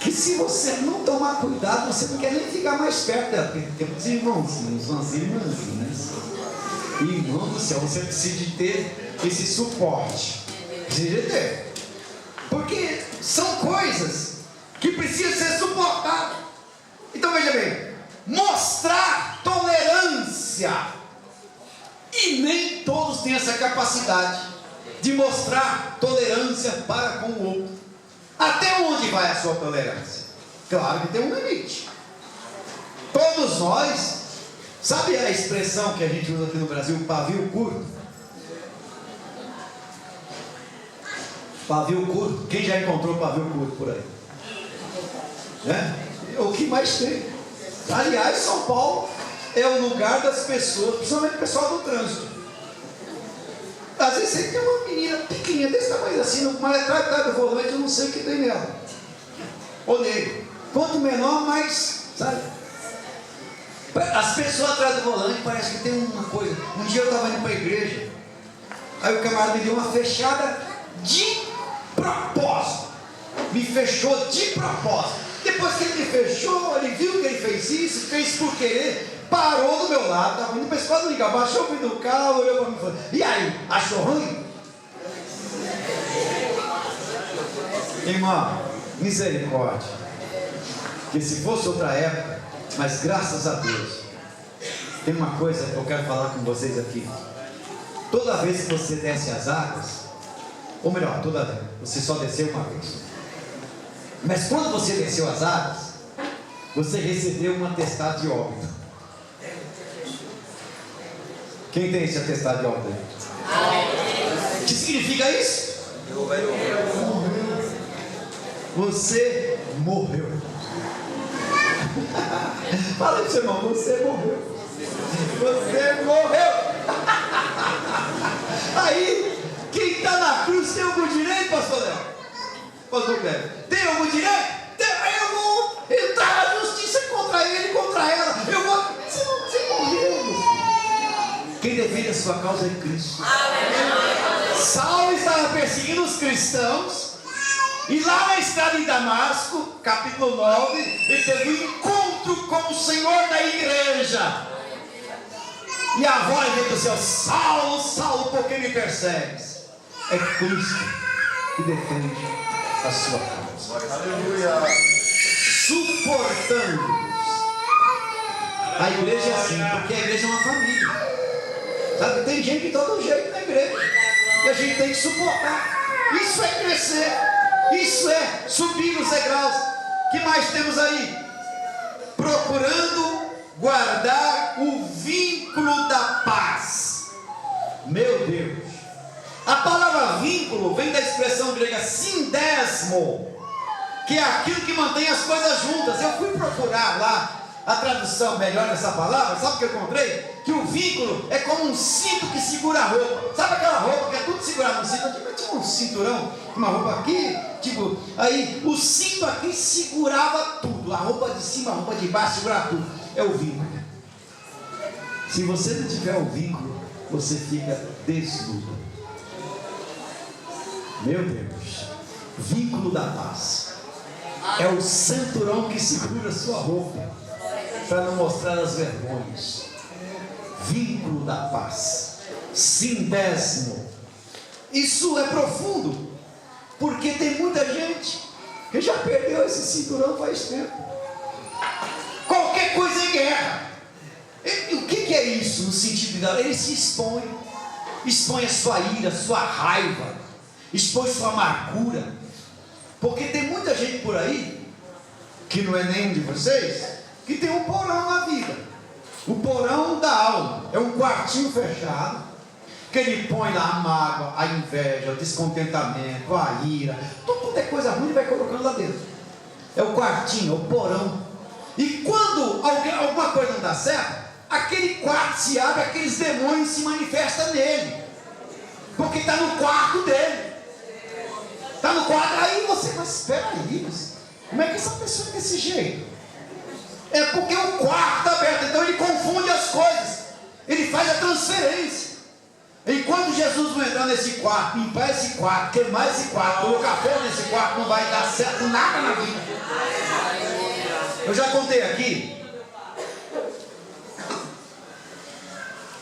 que, se você não tomar cuidado, você não quer nem ficar mais perto dela. Porque temos irmãozinhos, umas irmãzinhas. Irmão do céu, você precisa ter esse suporte. Precisa ter. Porque são coisas que precisam ser suportadas. Então veja bem, mostrar tolerância. E nem todos têm essa capacidade de mostrar tolerância para com o outro. Até onde vai a sua tolerância? Claro que tem um limite. Todos nós, sabe a expressão que a gente usa aqui no Brasil, pavio curto? Pavio curto. Quem já encontrou pavio curto por aí? O que mais tem? Aliás, São Paulo é o lugar das pessoas, principalmente o pessoal do trânsito. Às vezes você tem uma menina pequenininha desse tamanho assim, mas atrás do volante, eu não sei o que tem nela. Ou nele. Quanto menor, mais, sabe? As pessoas atrás do volante parece que tem uma coisa. Um dia eu estava indo para a igreja, aí o camarada me deu uma fechada de propósito. Me fechou de propósito. Depois que ele me fechou, ele viu que ele fez isso, fez por querer. Parou do meu lado, estava indo para a escola do ligar, baixou o vidro do carro, olhou para mim e falou: e aí, achou ruim? Irmão, misericórdia. Que se fosse outra época, mas graças a Deus, tem uma coisa que eu quero falar com vocês aqui. Toda vez que você desce as águas, ou melhor, toda vez, você só desceu uma vez. Mas quando você desceu as águas, você recebeu um atestado de óbito. Quem tem esse atestado de óbito aí? O que significa isso? Você morreu. Fala para o seu irmão, você morreu. Você morreu. Aí, quem está na cruz tem algum direito, pastor Léo? Pastor Cleber, tem algum direito? Eu vou entrar na justiça contra ele, contra ela. Eu vou. Você morreu. Quem defende a sua causa é Cristo. Saulo estava perseguindo os cristãos, e lá na estrada de Damasco, capítulo 9, ele teve um encontro com o Senhor da igreja. E a voz veio do céu: Saulo, Saulo, por que me persegues? É Cristo que defende a sua causa. Aleluia. Suportando-os. A igreja é assim, porque a igreja é uma família. Sabe, tem gente de todo jeito na igreja, e a gente tem que suportar. Isso é crescer, isso é subir os degraus. Que mais temos aí? Procurando guardar o vínculo da paz. Meu Deus, a palavra vínculo vem da expressão grega sindesmo, que é aquilo que mantém as coisas juntas. Eu fui procurar lá a tradução melhor dessa palavra. Sabe o que eu encontrei? Que o vínculo é como um cinto que segura a roupa. Sabe aquela roupa que é tudo segurado no cinto? Tipo um cinturão, uma roupa aqui, tipo, aí o cinto aqui segurava tudo. A roupa de cima, a roupa de baixo, segurava tudo. É o vínculo. Se você não tiver o vínculo, você fica desnudo. Meu Deus, vínculo da paz é o cinturão que segura a sua roupa, para não mostrar as vergonhas. Vínculo da paz, sindesmo. Isso é profundo, porque tem muita gente que já perdeu esse cinturão faz tempo. Qualquer coisa é guerra. O que é isso no sentido de ele se expõe a sua ira, a sua raiva, expõe sua amargura, porque tem muita gente por aí que não é nenhum de vocês, que tem um porão na vida, o porão da alma, é um quartinho fechado, que ele põe lá a mágoa, a inveja, o descontentamento, a ira, tudo é coisa ruim, ele vai colocando lá dentro. É o quartinho, é o porão. E quando alguma coisa não dá certo, aquele quarto se abre, aqueles demônios se manifestam nele, porque está no quarto dele, está no quarto. Aí você, mas espera aí, como é que essa pessoa é desse jeito? É porque o quarto está aberto, então ele confunde as coisas, ele faz a transferência. Enquanto Jesus não entrar nesse quarto, limpar esse quarto, queimar esse quarto, colocar fogo nesse quarto, não vai dar certo nada na vida. Eu já contei aqui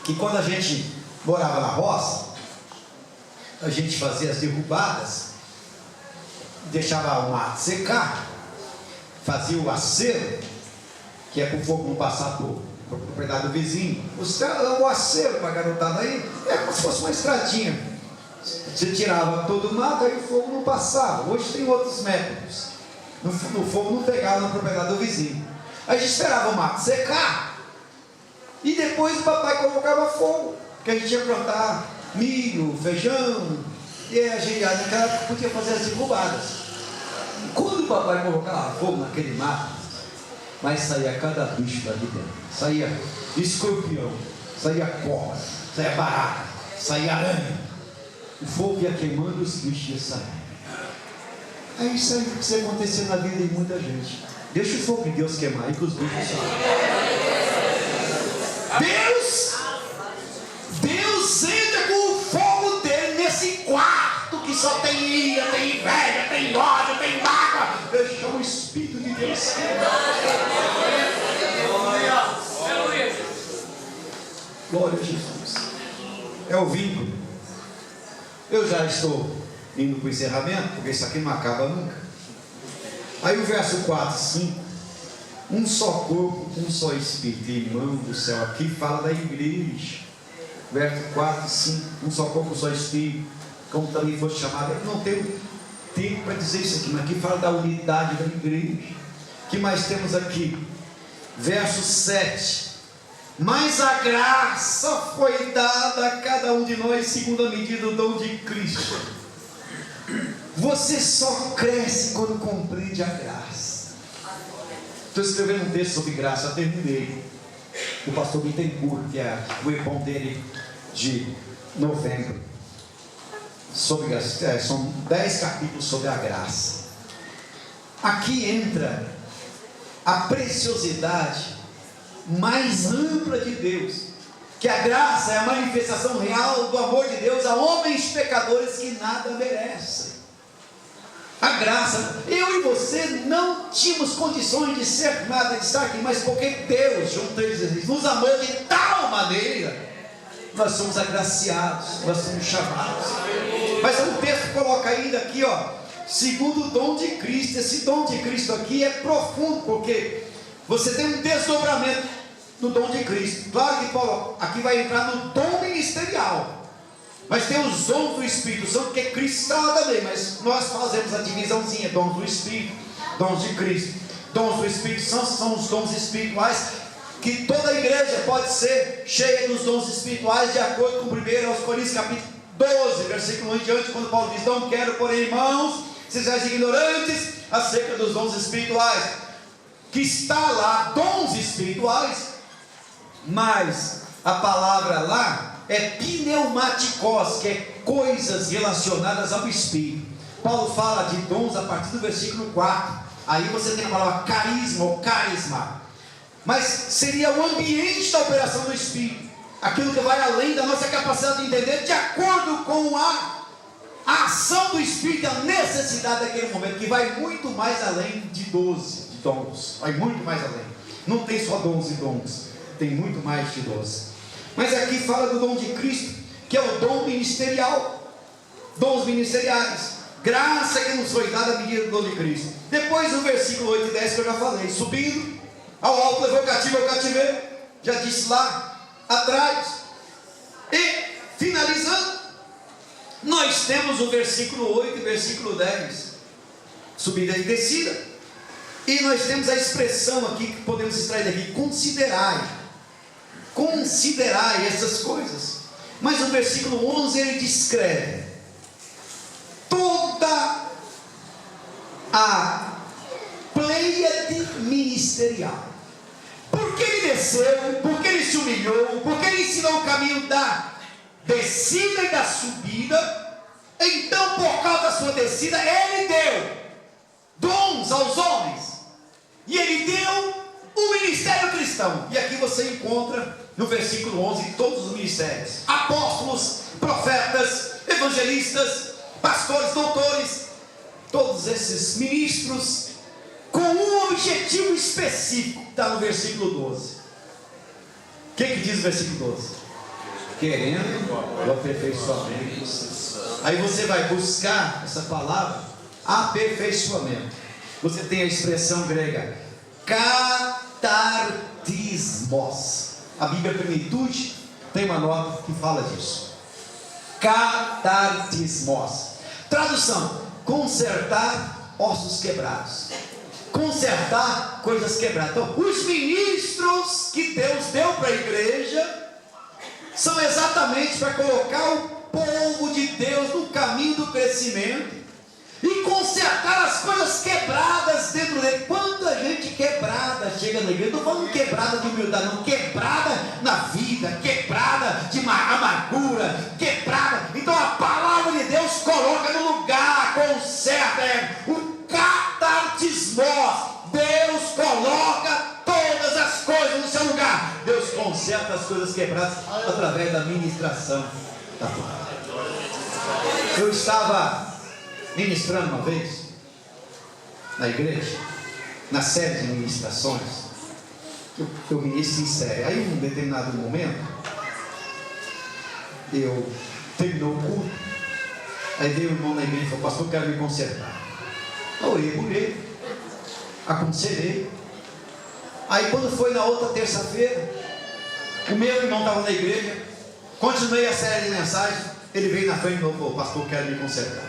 que quando a gente morava na roça, a gente fazia as derrubadas, deixava o mato secar, fazia o acero, que é para o fogo não passar por propriedade do vizinho. O acero para a garotada aí é como se fosse uma estradinha. Você tirava todo o mato, aí o fogo não passava. Hoje tem outros métodos. O fogo não pegava na propriedade do vizinho. A gente esperava o mato secar, e depois o papai colocava fogo, porque a gente ia plantar milho, feijão, e a gente naquela época podia fazer as derrubadas. Quando o papai colocava fogo naquele mato, mas saía cada bicho lá de dentro. Saía escorpião, saía cobra, saía barata, saía aranha. O fogo ia queimando, os bichos iam saindo. É isso aí que aconteceu na vida de muita gente. Deixa o fogo de Deus queimar aí que os bichos saem. Deus entra com o fogo dele nesse quarto que só tem ira, tem inveja, tem ódio, tem mágoa. Deixa o Espírito de Deus glória a Jesus. É o vínculo. Eu já estou indo para o encerramento, porque isso aqui não acaba nunca. Aí o verso 4, 5: um só corpo, um só Espírito. Irmão do céu, aqui fala da igreja. Verso 4, 5: um só corpo, um só Espírito, como também fosse chamado. Eu não tenho tempo para dizer isso aqui, mas aqui fala da unidade da igreja. O que mais temos aqui? Verso 7: mas a graça foi dada a cada um de nós segundo a medida do dom de Cristo. Você só cresce quando compreende a graça. Estou escrevendo um texto sobre graça, terminei. O pastor Bittencourt, que é o irmão dele de novembro, sobre graça. São 10 capítulos sobre a graça. Aqui entra a preciosidade mais ampla de Deus. que a graça é a manifestação real do amor de Deus a homens pecadores que nada merecem. A graça, eu e você não tínhamos condições de ser nada, de estar aqui, mas porque Deus, João 3,16, nos amou de tal maneira, nós somos agraciados, nós somos chamados. Mas o texto coloca ainda aqui, ó, segundo o dom de Cristo. Esse dom de Cristo aqui é profundo, porque você tem um desdobramento no dom de Cristo. Claro que Paulo aqui vai entrar no dom ministerial, mas tem os dons do Espírito Santo, que Cristo está lá também, mas nós fazemos a divisãozinha: dons do Espírito, dons de Cristo. Dons do Espírito Santo são os dons espirituais, que toda a igreja pode ser cheia dos dons espirituais, de acordo com 1 Coríntios capítulo 12, versículo 1 em diante, quando Paulo diz: não quero, porém, irmãos, sejais ignorantes acerca dos dons espirituais, que está lá, dons espirituais, mas a palavra lá é pneumatikos, que é coisas relacionadas ao Espírito. Paulo fala de dons a partir do versículo 4, aí você tem a palavra carisma ou carisma, mas seria o ambiente da operação do Espírito, aquilo que vai além da nossa capacidade de entender, de acordo com a ação do Espírito, a necessidade daquele momento, que vai muito mais além de 12 de dons, vai muito mais além, não tem só 12 dons, tem muito mais de 12. Mas aqui fala do dom de Cristo, que é o dom ministerial, dons ministeriais, graça que nos foi dada à medida do dom de Cristo. Depois no versículo 8 e 10 que eu já falei, subindo ao alto, levou cativo ao cativeiro, já disse lá atrás. E finalizando, nós temos o versículo 8 e versículo 10, subida e descida, e nós temos a expressão aqui que podemos extrair daqui: considerai essas coisas. Mas no versículo 11 ele descreve toda a pleiade ministerial. Porque ele desceu, porque ele se humilhou, porque ele ensinou o caminho da descida e da subida. Então, por causa da sua descida, ele deu dons aos homens, e ele deu o ministério cristão. E aqui você encontra no versículo 11 todos os ministérios: apóstolos, profetas, evangelistas, pastores, doutores, todos esses ministros com um objetivo específico. Está no versículo 12. O que diz o versículo 12? Querendo o aperfeiçoamento. Aí você vai buscar essa palavra, aperfeiçoamento. Você tem a expressão grega catartismos. A Bíblia Plenitude tem uma nota que fala disso. Catartismos. Tradução: consertar ossos quebrados, consertar coisas quebradas. Então, os ministros que Deus deu para a igreja são exatamente para colocar o povo de Deus no caminho do crescimento e consertar as coisas quebradas dentro dele. Quanta gente quebrada chega na igreja. Não estou falando quebrada de humildade, não, quebrada na vida, quebrada de amargura, quebrada. Então a palavra de Deus coloca no lugar, conserta, o catartismos. Deus coloca todas as coisas no seu lugar. Deus conserta as coisas quebradas através da ministração da palavra. Eu estava ministrando uma vez na igreja, na série de ministrações, eu ministro em série. Aí em um determinado momento, eu terminou o culto, aí veio o irmão na igreja e falou: pastor, eu quero me consertar. Eu orei por ele, aconselhei. Aí quando foi na outra terça-feira, o meu irmão estava na igreja, continuei a série de mensagens, ele veio na frente e falou: pastor, eu quero me consertar.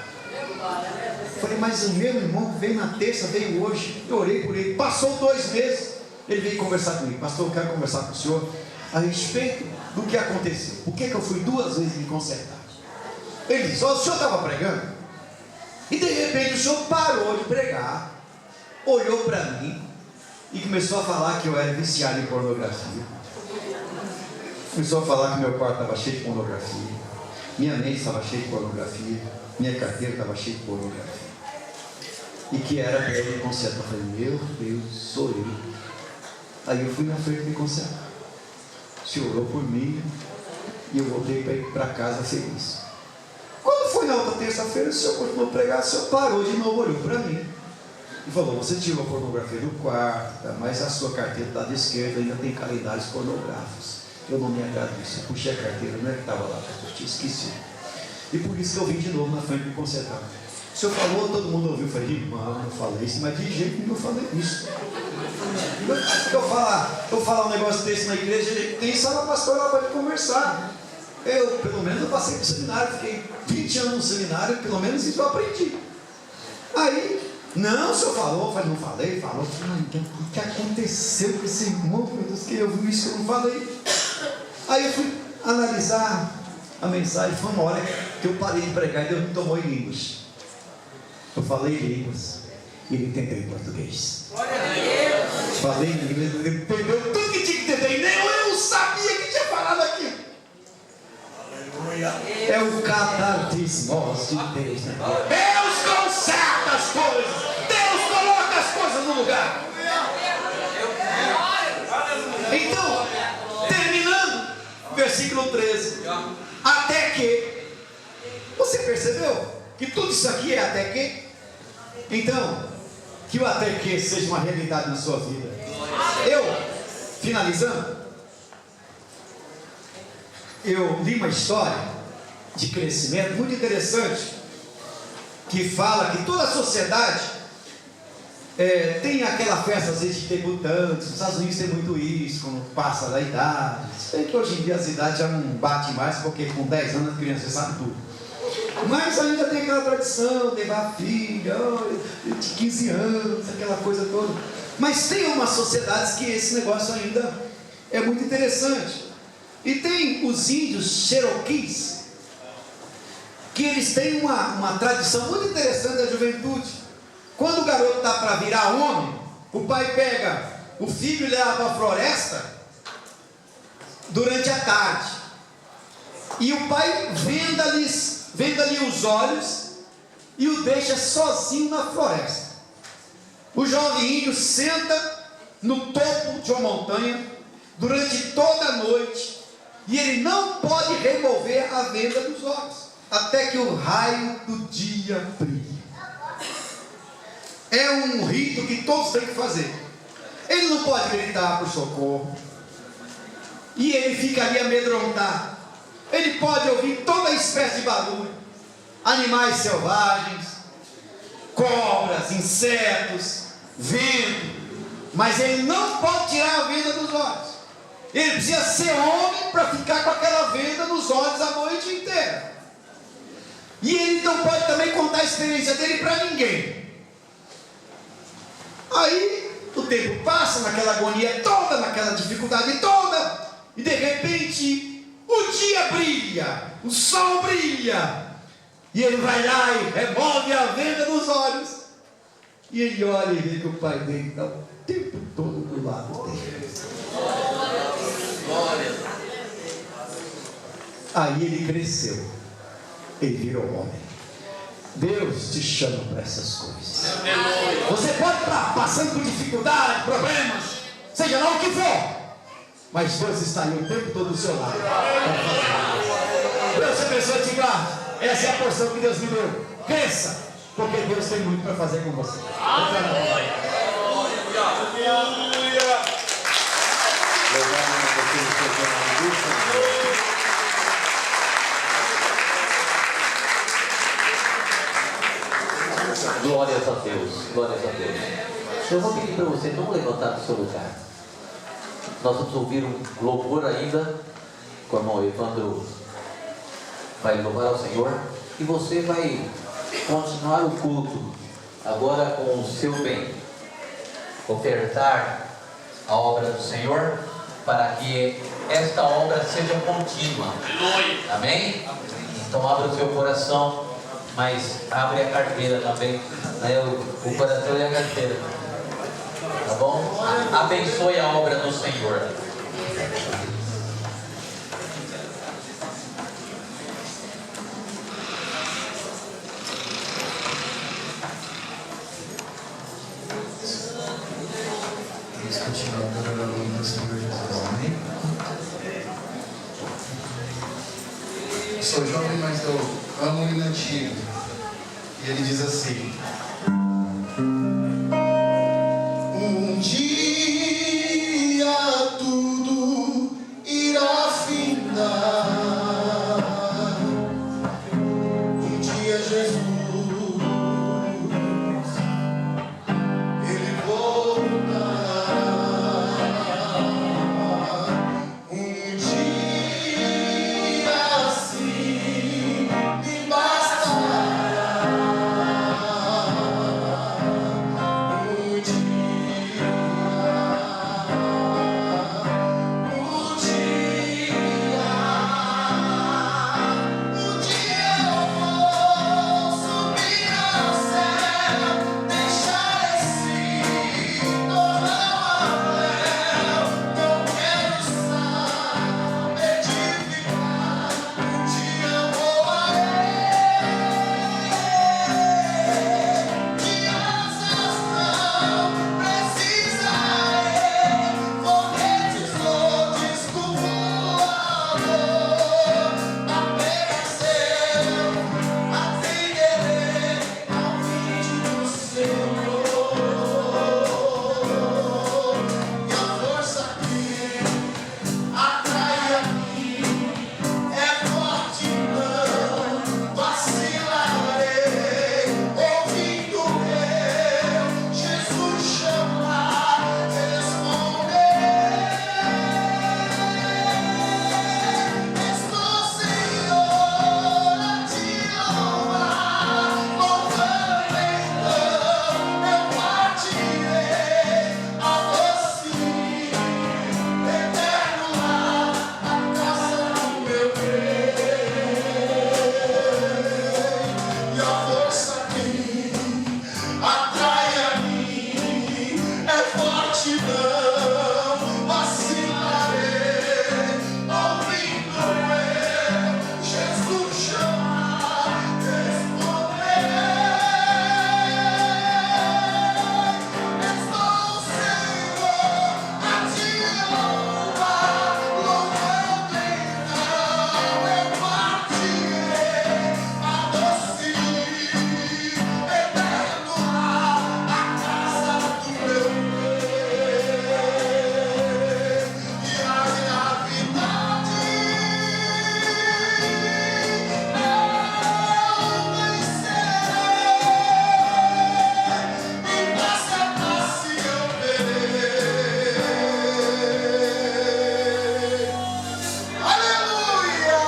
Eu falei: mas o meu irmão veio na terça, veio hoje, eu orei por ele, passou 2 meses, ele veio conversar comigo: pastor, eu quero conversar com o senhor a respeito do que aconteceu, por que eu fui 2 vezes me consertar. Ele disse: o senhor estava pregando, e de repente o senhor parou de pregar, olhou para mim e começou a falar que eu era viciado em pornografia, começou a falar que meu quarto estava cheio de pornografia, minha mente estava cheia de pornografia, minha carteira estava cheia de pornografia, e que era para ele me consertar. Eu falei: meu Deus, sou eu. Aí eu fui na frente me consertar. o senhor orou por mim e eu voltei para casa feliz. Quando foi na outra terça-feira, o senhor continuou a pregar, o senhor parou de novo, olhou para mim e falou: você tirou a pornografia do quarto, mas a sua carteira do lado esquerdo ainda tem calendários pornográficos. Eu não me agrado disso. Eu puxei a carteira, não é que estava lá, eu tinha esquecido. E por isso que eu vim de novo na frente me consertar. O senhor falou, todo mundo ouviu. Eu falei: irmão, eu falei isso, mas de jeito nenhum eu falei isso. Eu falar um negócio desse na igreja, tem sala pastoral para conversar. Eu, pelo menos, eu passei para o seminário, fiquei 20 anos no seminário, pelo menos isso eu aprendi. Aí, não, o senhor falou, eu falei: não falei, falou. O que aconteceu com esse irmão, meu Deus, que eu vi isso que eu não falei? Aí eu fui analisar a mensagem, foi uma hora que eu parei de pregar e Deus me tomou em línguas. Eu falei em línguas e ele entendeu em português. Falei em línguas, ele entendeu tudo que tinha que entender, e nem eu sabia que tinha falado aquilo. É o catartismo de Deus, né? Deus conserta as coisas, Deus coloca as coisas no lugar. Então, terminando, versículo 13. Até que, você percebeu que tudo isso aqui é até que? Então, que o até que seja uma realidade na sua vida. Eu, finalizando, eu li uma história de crescimento muito interessante, que fala que toda a sociedade tem aquela festa às vezes de debutantes. Nos Estados Unidos tem muito isso, quando passa da idade. Sei que hoje em dia as idades já não batem mais, porque com 10 anos a criança sabe tudo. Mas ainda tem aquela tradição, levar a filha, de 15 anos, aquela coisa toda. Mas tem umas sociedades que esse negócio ainda é muito interessante. E tem os índios Cherokees, que eles têm uma tradição muito interessante da juventude. Quando o garoto está para virar homem, o pai pega o filho e leva para a floresta durante a tarde. E o pai venda-lhe os olhos e o deixa sozinho na floresta. O jovem índio senta no topo de uma montanha durante toda a noite e ele não pode remover a venda dos olhos até que o raio do dia brilhe. É um rito que todos têm que fazer. Ele não pode gritar por socorro e ele fica ali amedrontado. Ele pode ouvir toda espécie de barulho, animais selvagens, cobras, insetos, vento, mas ele não pode tirar a venda dos olhos. Ele precisa ser homem para ficar com aquela venda nos olhos a noite inteira. E ele não pode também contar a experiência dele para ninguém. Aí o tempo passa naquela agonia toda, naquela dificuldade toda, e de repente o dia brilha, o sol brilha, e ele vai lá e remove a venda dos olhos, e ele olha e vê que o pai dele está o tempo todo do lado dele. Aí ele cresceu, ele virou homem. Deus te chama para essas coisas. Você pode estar passando por dificuldade, problemas, seja lá o que for, mas Deus está aí o tempo todo do seu lado. Deus abençoe, te guarde. Essa é a porção que Deus me deu. Cresça, porque Deus tem muito para fazer com você. Glórias a Deus, glórias a Deus. Eu vou pedir para você não levantar do seu lugar. Nós vamos ouvir um louvor ainda, com o irmão Evandro vai louvar ao Senhor, e você vai continuar o culto, agora com o seu bem, ofertar a obra do Senhor, para que esta obra seja contínua. Amém? Então abra o seu coração, mas abre a carteira também, né? O coração e a carteira, tá bom? Abençoe a obra do Senhor. Vamos continuar adorando o Senhor Jesus, amém? Sou jovem, mas eu amo o hino antigo. E ele diz assim: um dia tudo irá findar. Um dia Jesus ele voltará. Um dia assim me bastará. Um dia eu vou subir ao céu, deixar esse torrão ao léu. Não quero saber de ficar. Um dia eu vou de asas não precisarei, foguetes outros com voador. Apenas eu atenderei ao vídeo do Senhor. E a força que atrai a mim é forte, não vacilarei. Ouvindo eu Jesus chamar, responderei. Estou, Senhor, a te louvar, louvando então eu partirei ao doce eterno lar, a casa do meu rei. E a força que atrai a mim é forte, não vacilarei. Ouvindo eu Jesus chamar, responderei. Estou, Senhor, a te louvar, louvando então eu partirei ao doce eterno lar, a casa do meu rei. E a gravidade eu vencerei, e face a face eu verei. Aleluia!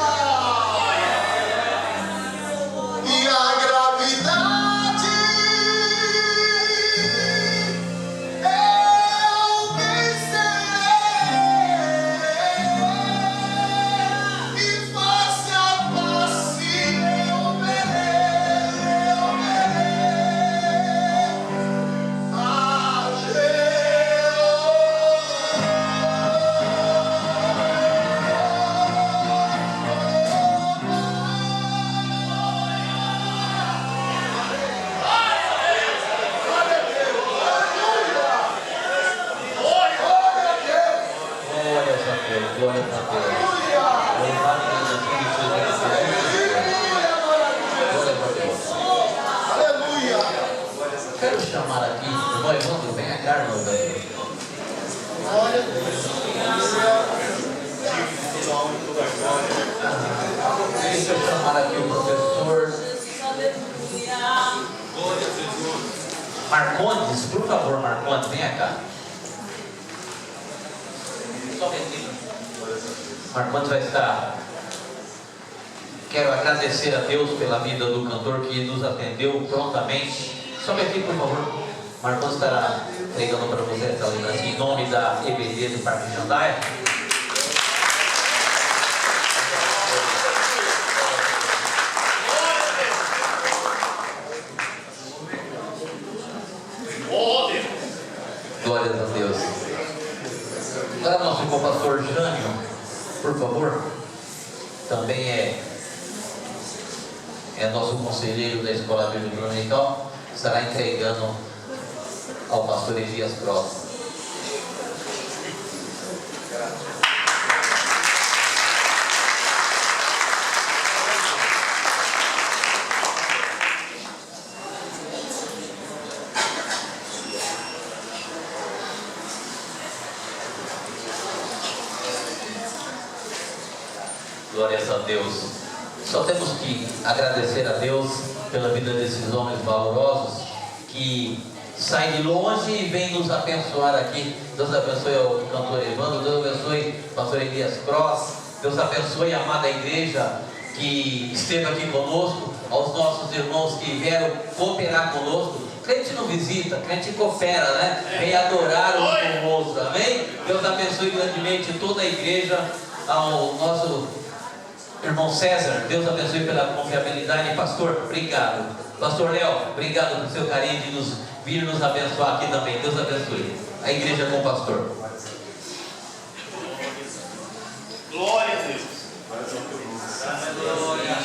E a gravidade eu vencerei, e face a face eu verei, a Glórias a Deus, glórias a Deus. Louvado seja Cristo Jesus. Aleluia! Quero chamar aqui o noivando, vem cá, noivando. Glória a Deus. Deixa eu chamar aqui o professor Marcondes, por favor, Marcondes, venha cá. Só um minutinho. Marcondes vai estar. Quero agradecer a Deus pela vida do cantor que nos atendeu prontamente. Sobe aqui, por favor. Marcondes estará entregando para você essa lembrança em nome da EBD do Parque Jandaia. Glórias a Deus. Agora nosso co-pastor Jânio, por favor, também é nosso conselheiro da Escola Bíblica Dominical, estará entregando ao pastor Elias Cross. Glória a Deus. Só temos que agradecer a Deus pela vida desses homens valorosos que saem de longe e vêm nos abençoar aqui. Deus abençoe o cantor Evandro, Deus abençoe o pastor Elias Cross, Deus abençoe a amada igreja que esteve aqui conosco, aos nossos irmãos que vieram cooperar conosco. Crente não visita, crente coopera, né? Vem adorar o conosco, amém? Deus abençoe grandemente toda a igreja, ao nosso irmão César, Deus abençoe pela confiabilidade. Pastor, obrigado. Pastor Léo, obrigado pelo seu carinho de vir nos abençoar aqui também. Deus abençoe a igreja com o pastor. Glória a Deus. Glória.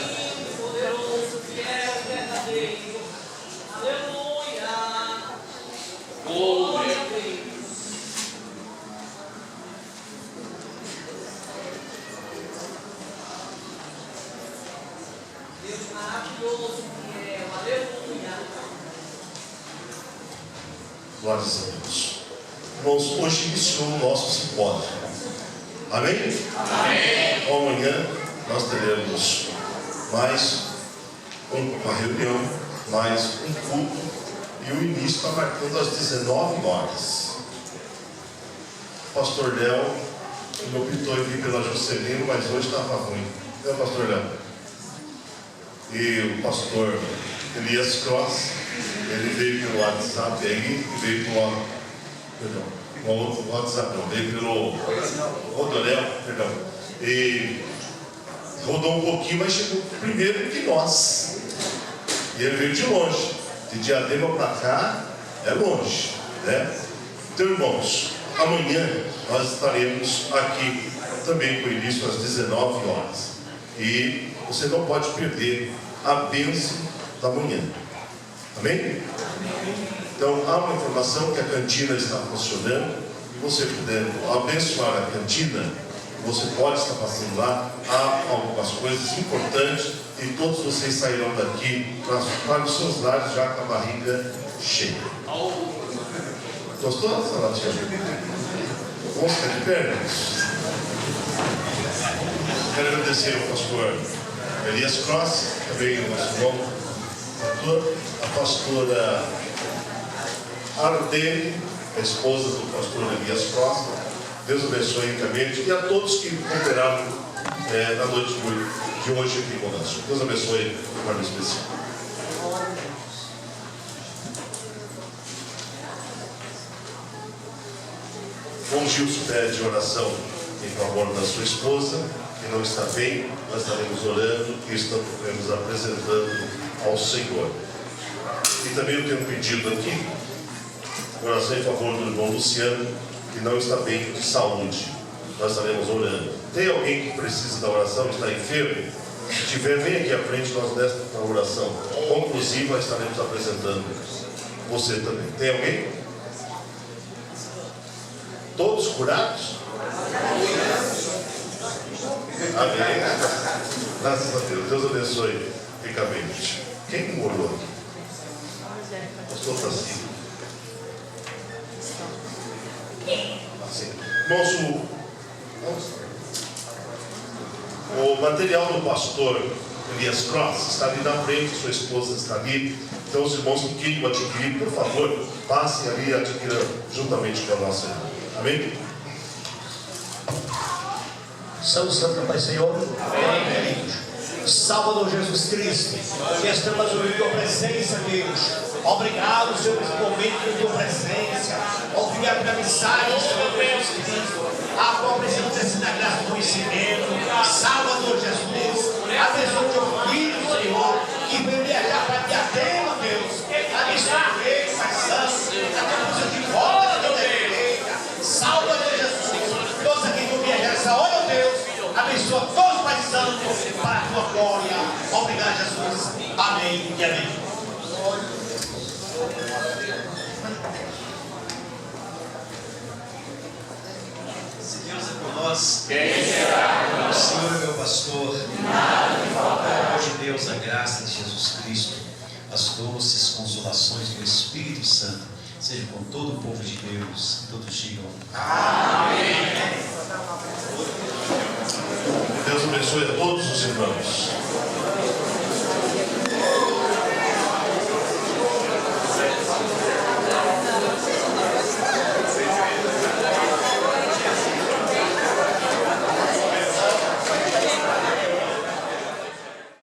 Poderoso, fiel, verdadeiro. Aleluia. Glória a Deus. Deus maravilhoso, fiel. Aleluia. Glória a Deus. Irmãos, hoje iniciou o nosso simpósio. Amém? Amém. Amanhã nós teremos mais uma reunião, mais um culto, e o início está marcando às 19 horas. O pastor Léo me optou em vir pela Juscelino, mas hoje estava ruim. É o pastor Léo. E o pastor Elias Cross, ele veio pelo WhatsApp aí, e veio pelo WhatsApp, não, veio pelo Rodorel, perdão. E rodou um pouquinho, mas chegou primeiro que nós. E ele veio de longe. De Diadema para cá é longe, né? Então, irmãos, amanhã nós estaremos aqui também com o início às 19 horas. E você não pode perder a bênção da manhã. Amém? Então, há uma informação que a cantina está funcionando. E você podendo abençoar a cantina, você pode estar passando lá. Há algumas coisas importantes. E todos vocês sairão daqui para os seus lares já com a barriga cheia. Gostou dessa latinha? Vamos ficar de pernas? Quero agradecer ao pastor Elias Cross, também o nosso irmão pastor, a pastora Ardene, a esposa do pastor Elias Cross. Deus abençoe ricamente, e a todos que cooperaram na noite de hoje aqui conosco. Deus abençoe de forma especial. O Gilson pede oração em favor da sua esposa, que não está bem. Nós estaremos orando e estaremos apresentando ao Senhor. E também eu tenho um pedido aqui, oração em favor do irmão Luciano, que não está bem de saúde. Nós estaremos orando. Tem alguém que precisa da oração, está enfermo? Se tiver, vem aqui à frente, nós nesta oração conclusiva estaremos apresentando você também. Tem alguém? Todos curados? Amém. Graças a Deus. Deus abençoe ricamente. Quem morou aqui? Pastor Francisco. Assim. Irmãos, o material do pastor Elias Cross está ali na frente, sua esposa está ali. Então, os irmãos que queiram adquirir, por favor, passem ali e adquiram juntamente com a nossa irmã. Amém? Santo Santo Pai Senhor. Amém. Salvador Jesus Cristo, que estamos ouvindo a tua presença, Deus. Obrigado, Senhor, por esse momento de tua presença. Obrigado pela mensagem, Senhor Deus Cristo. A qual precisamos descer na graça do conhecimento. Salvador Jesus, abençoe o teu filho, Senhor, que veio viajar para Diadema, Deus. Abençoe ele, Pai Santo. Até o de fora, Deus da igreja. Salvador Jesus, todos aqui que vão viajar essa hora, Deus. Abençoa todos os Pai Santo para a tua glória. Obrigado, Jesus. Amém e amém. Se Deus é por nós, Quem será? o Senhor é meu pastor. Nada me faltará. De Deus, a graça de Jesus Cristo, as doces consolações do Espírito Santo, seja com todo o povo de Deus, e todos digam Amém. Deus abençoe. abençoe a todos os irmãos.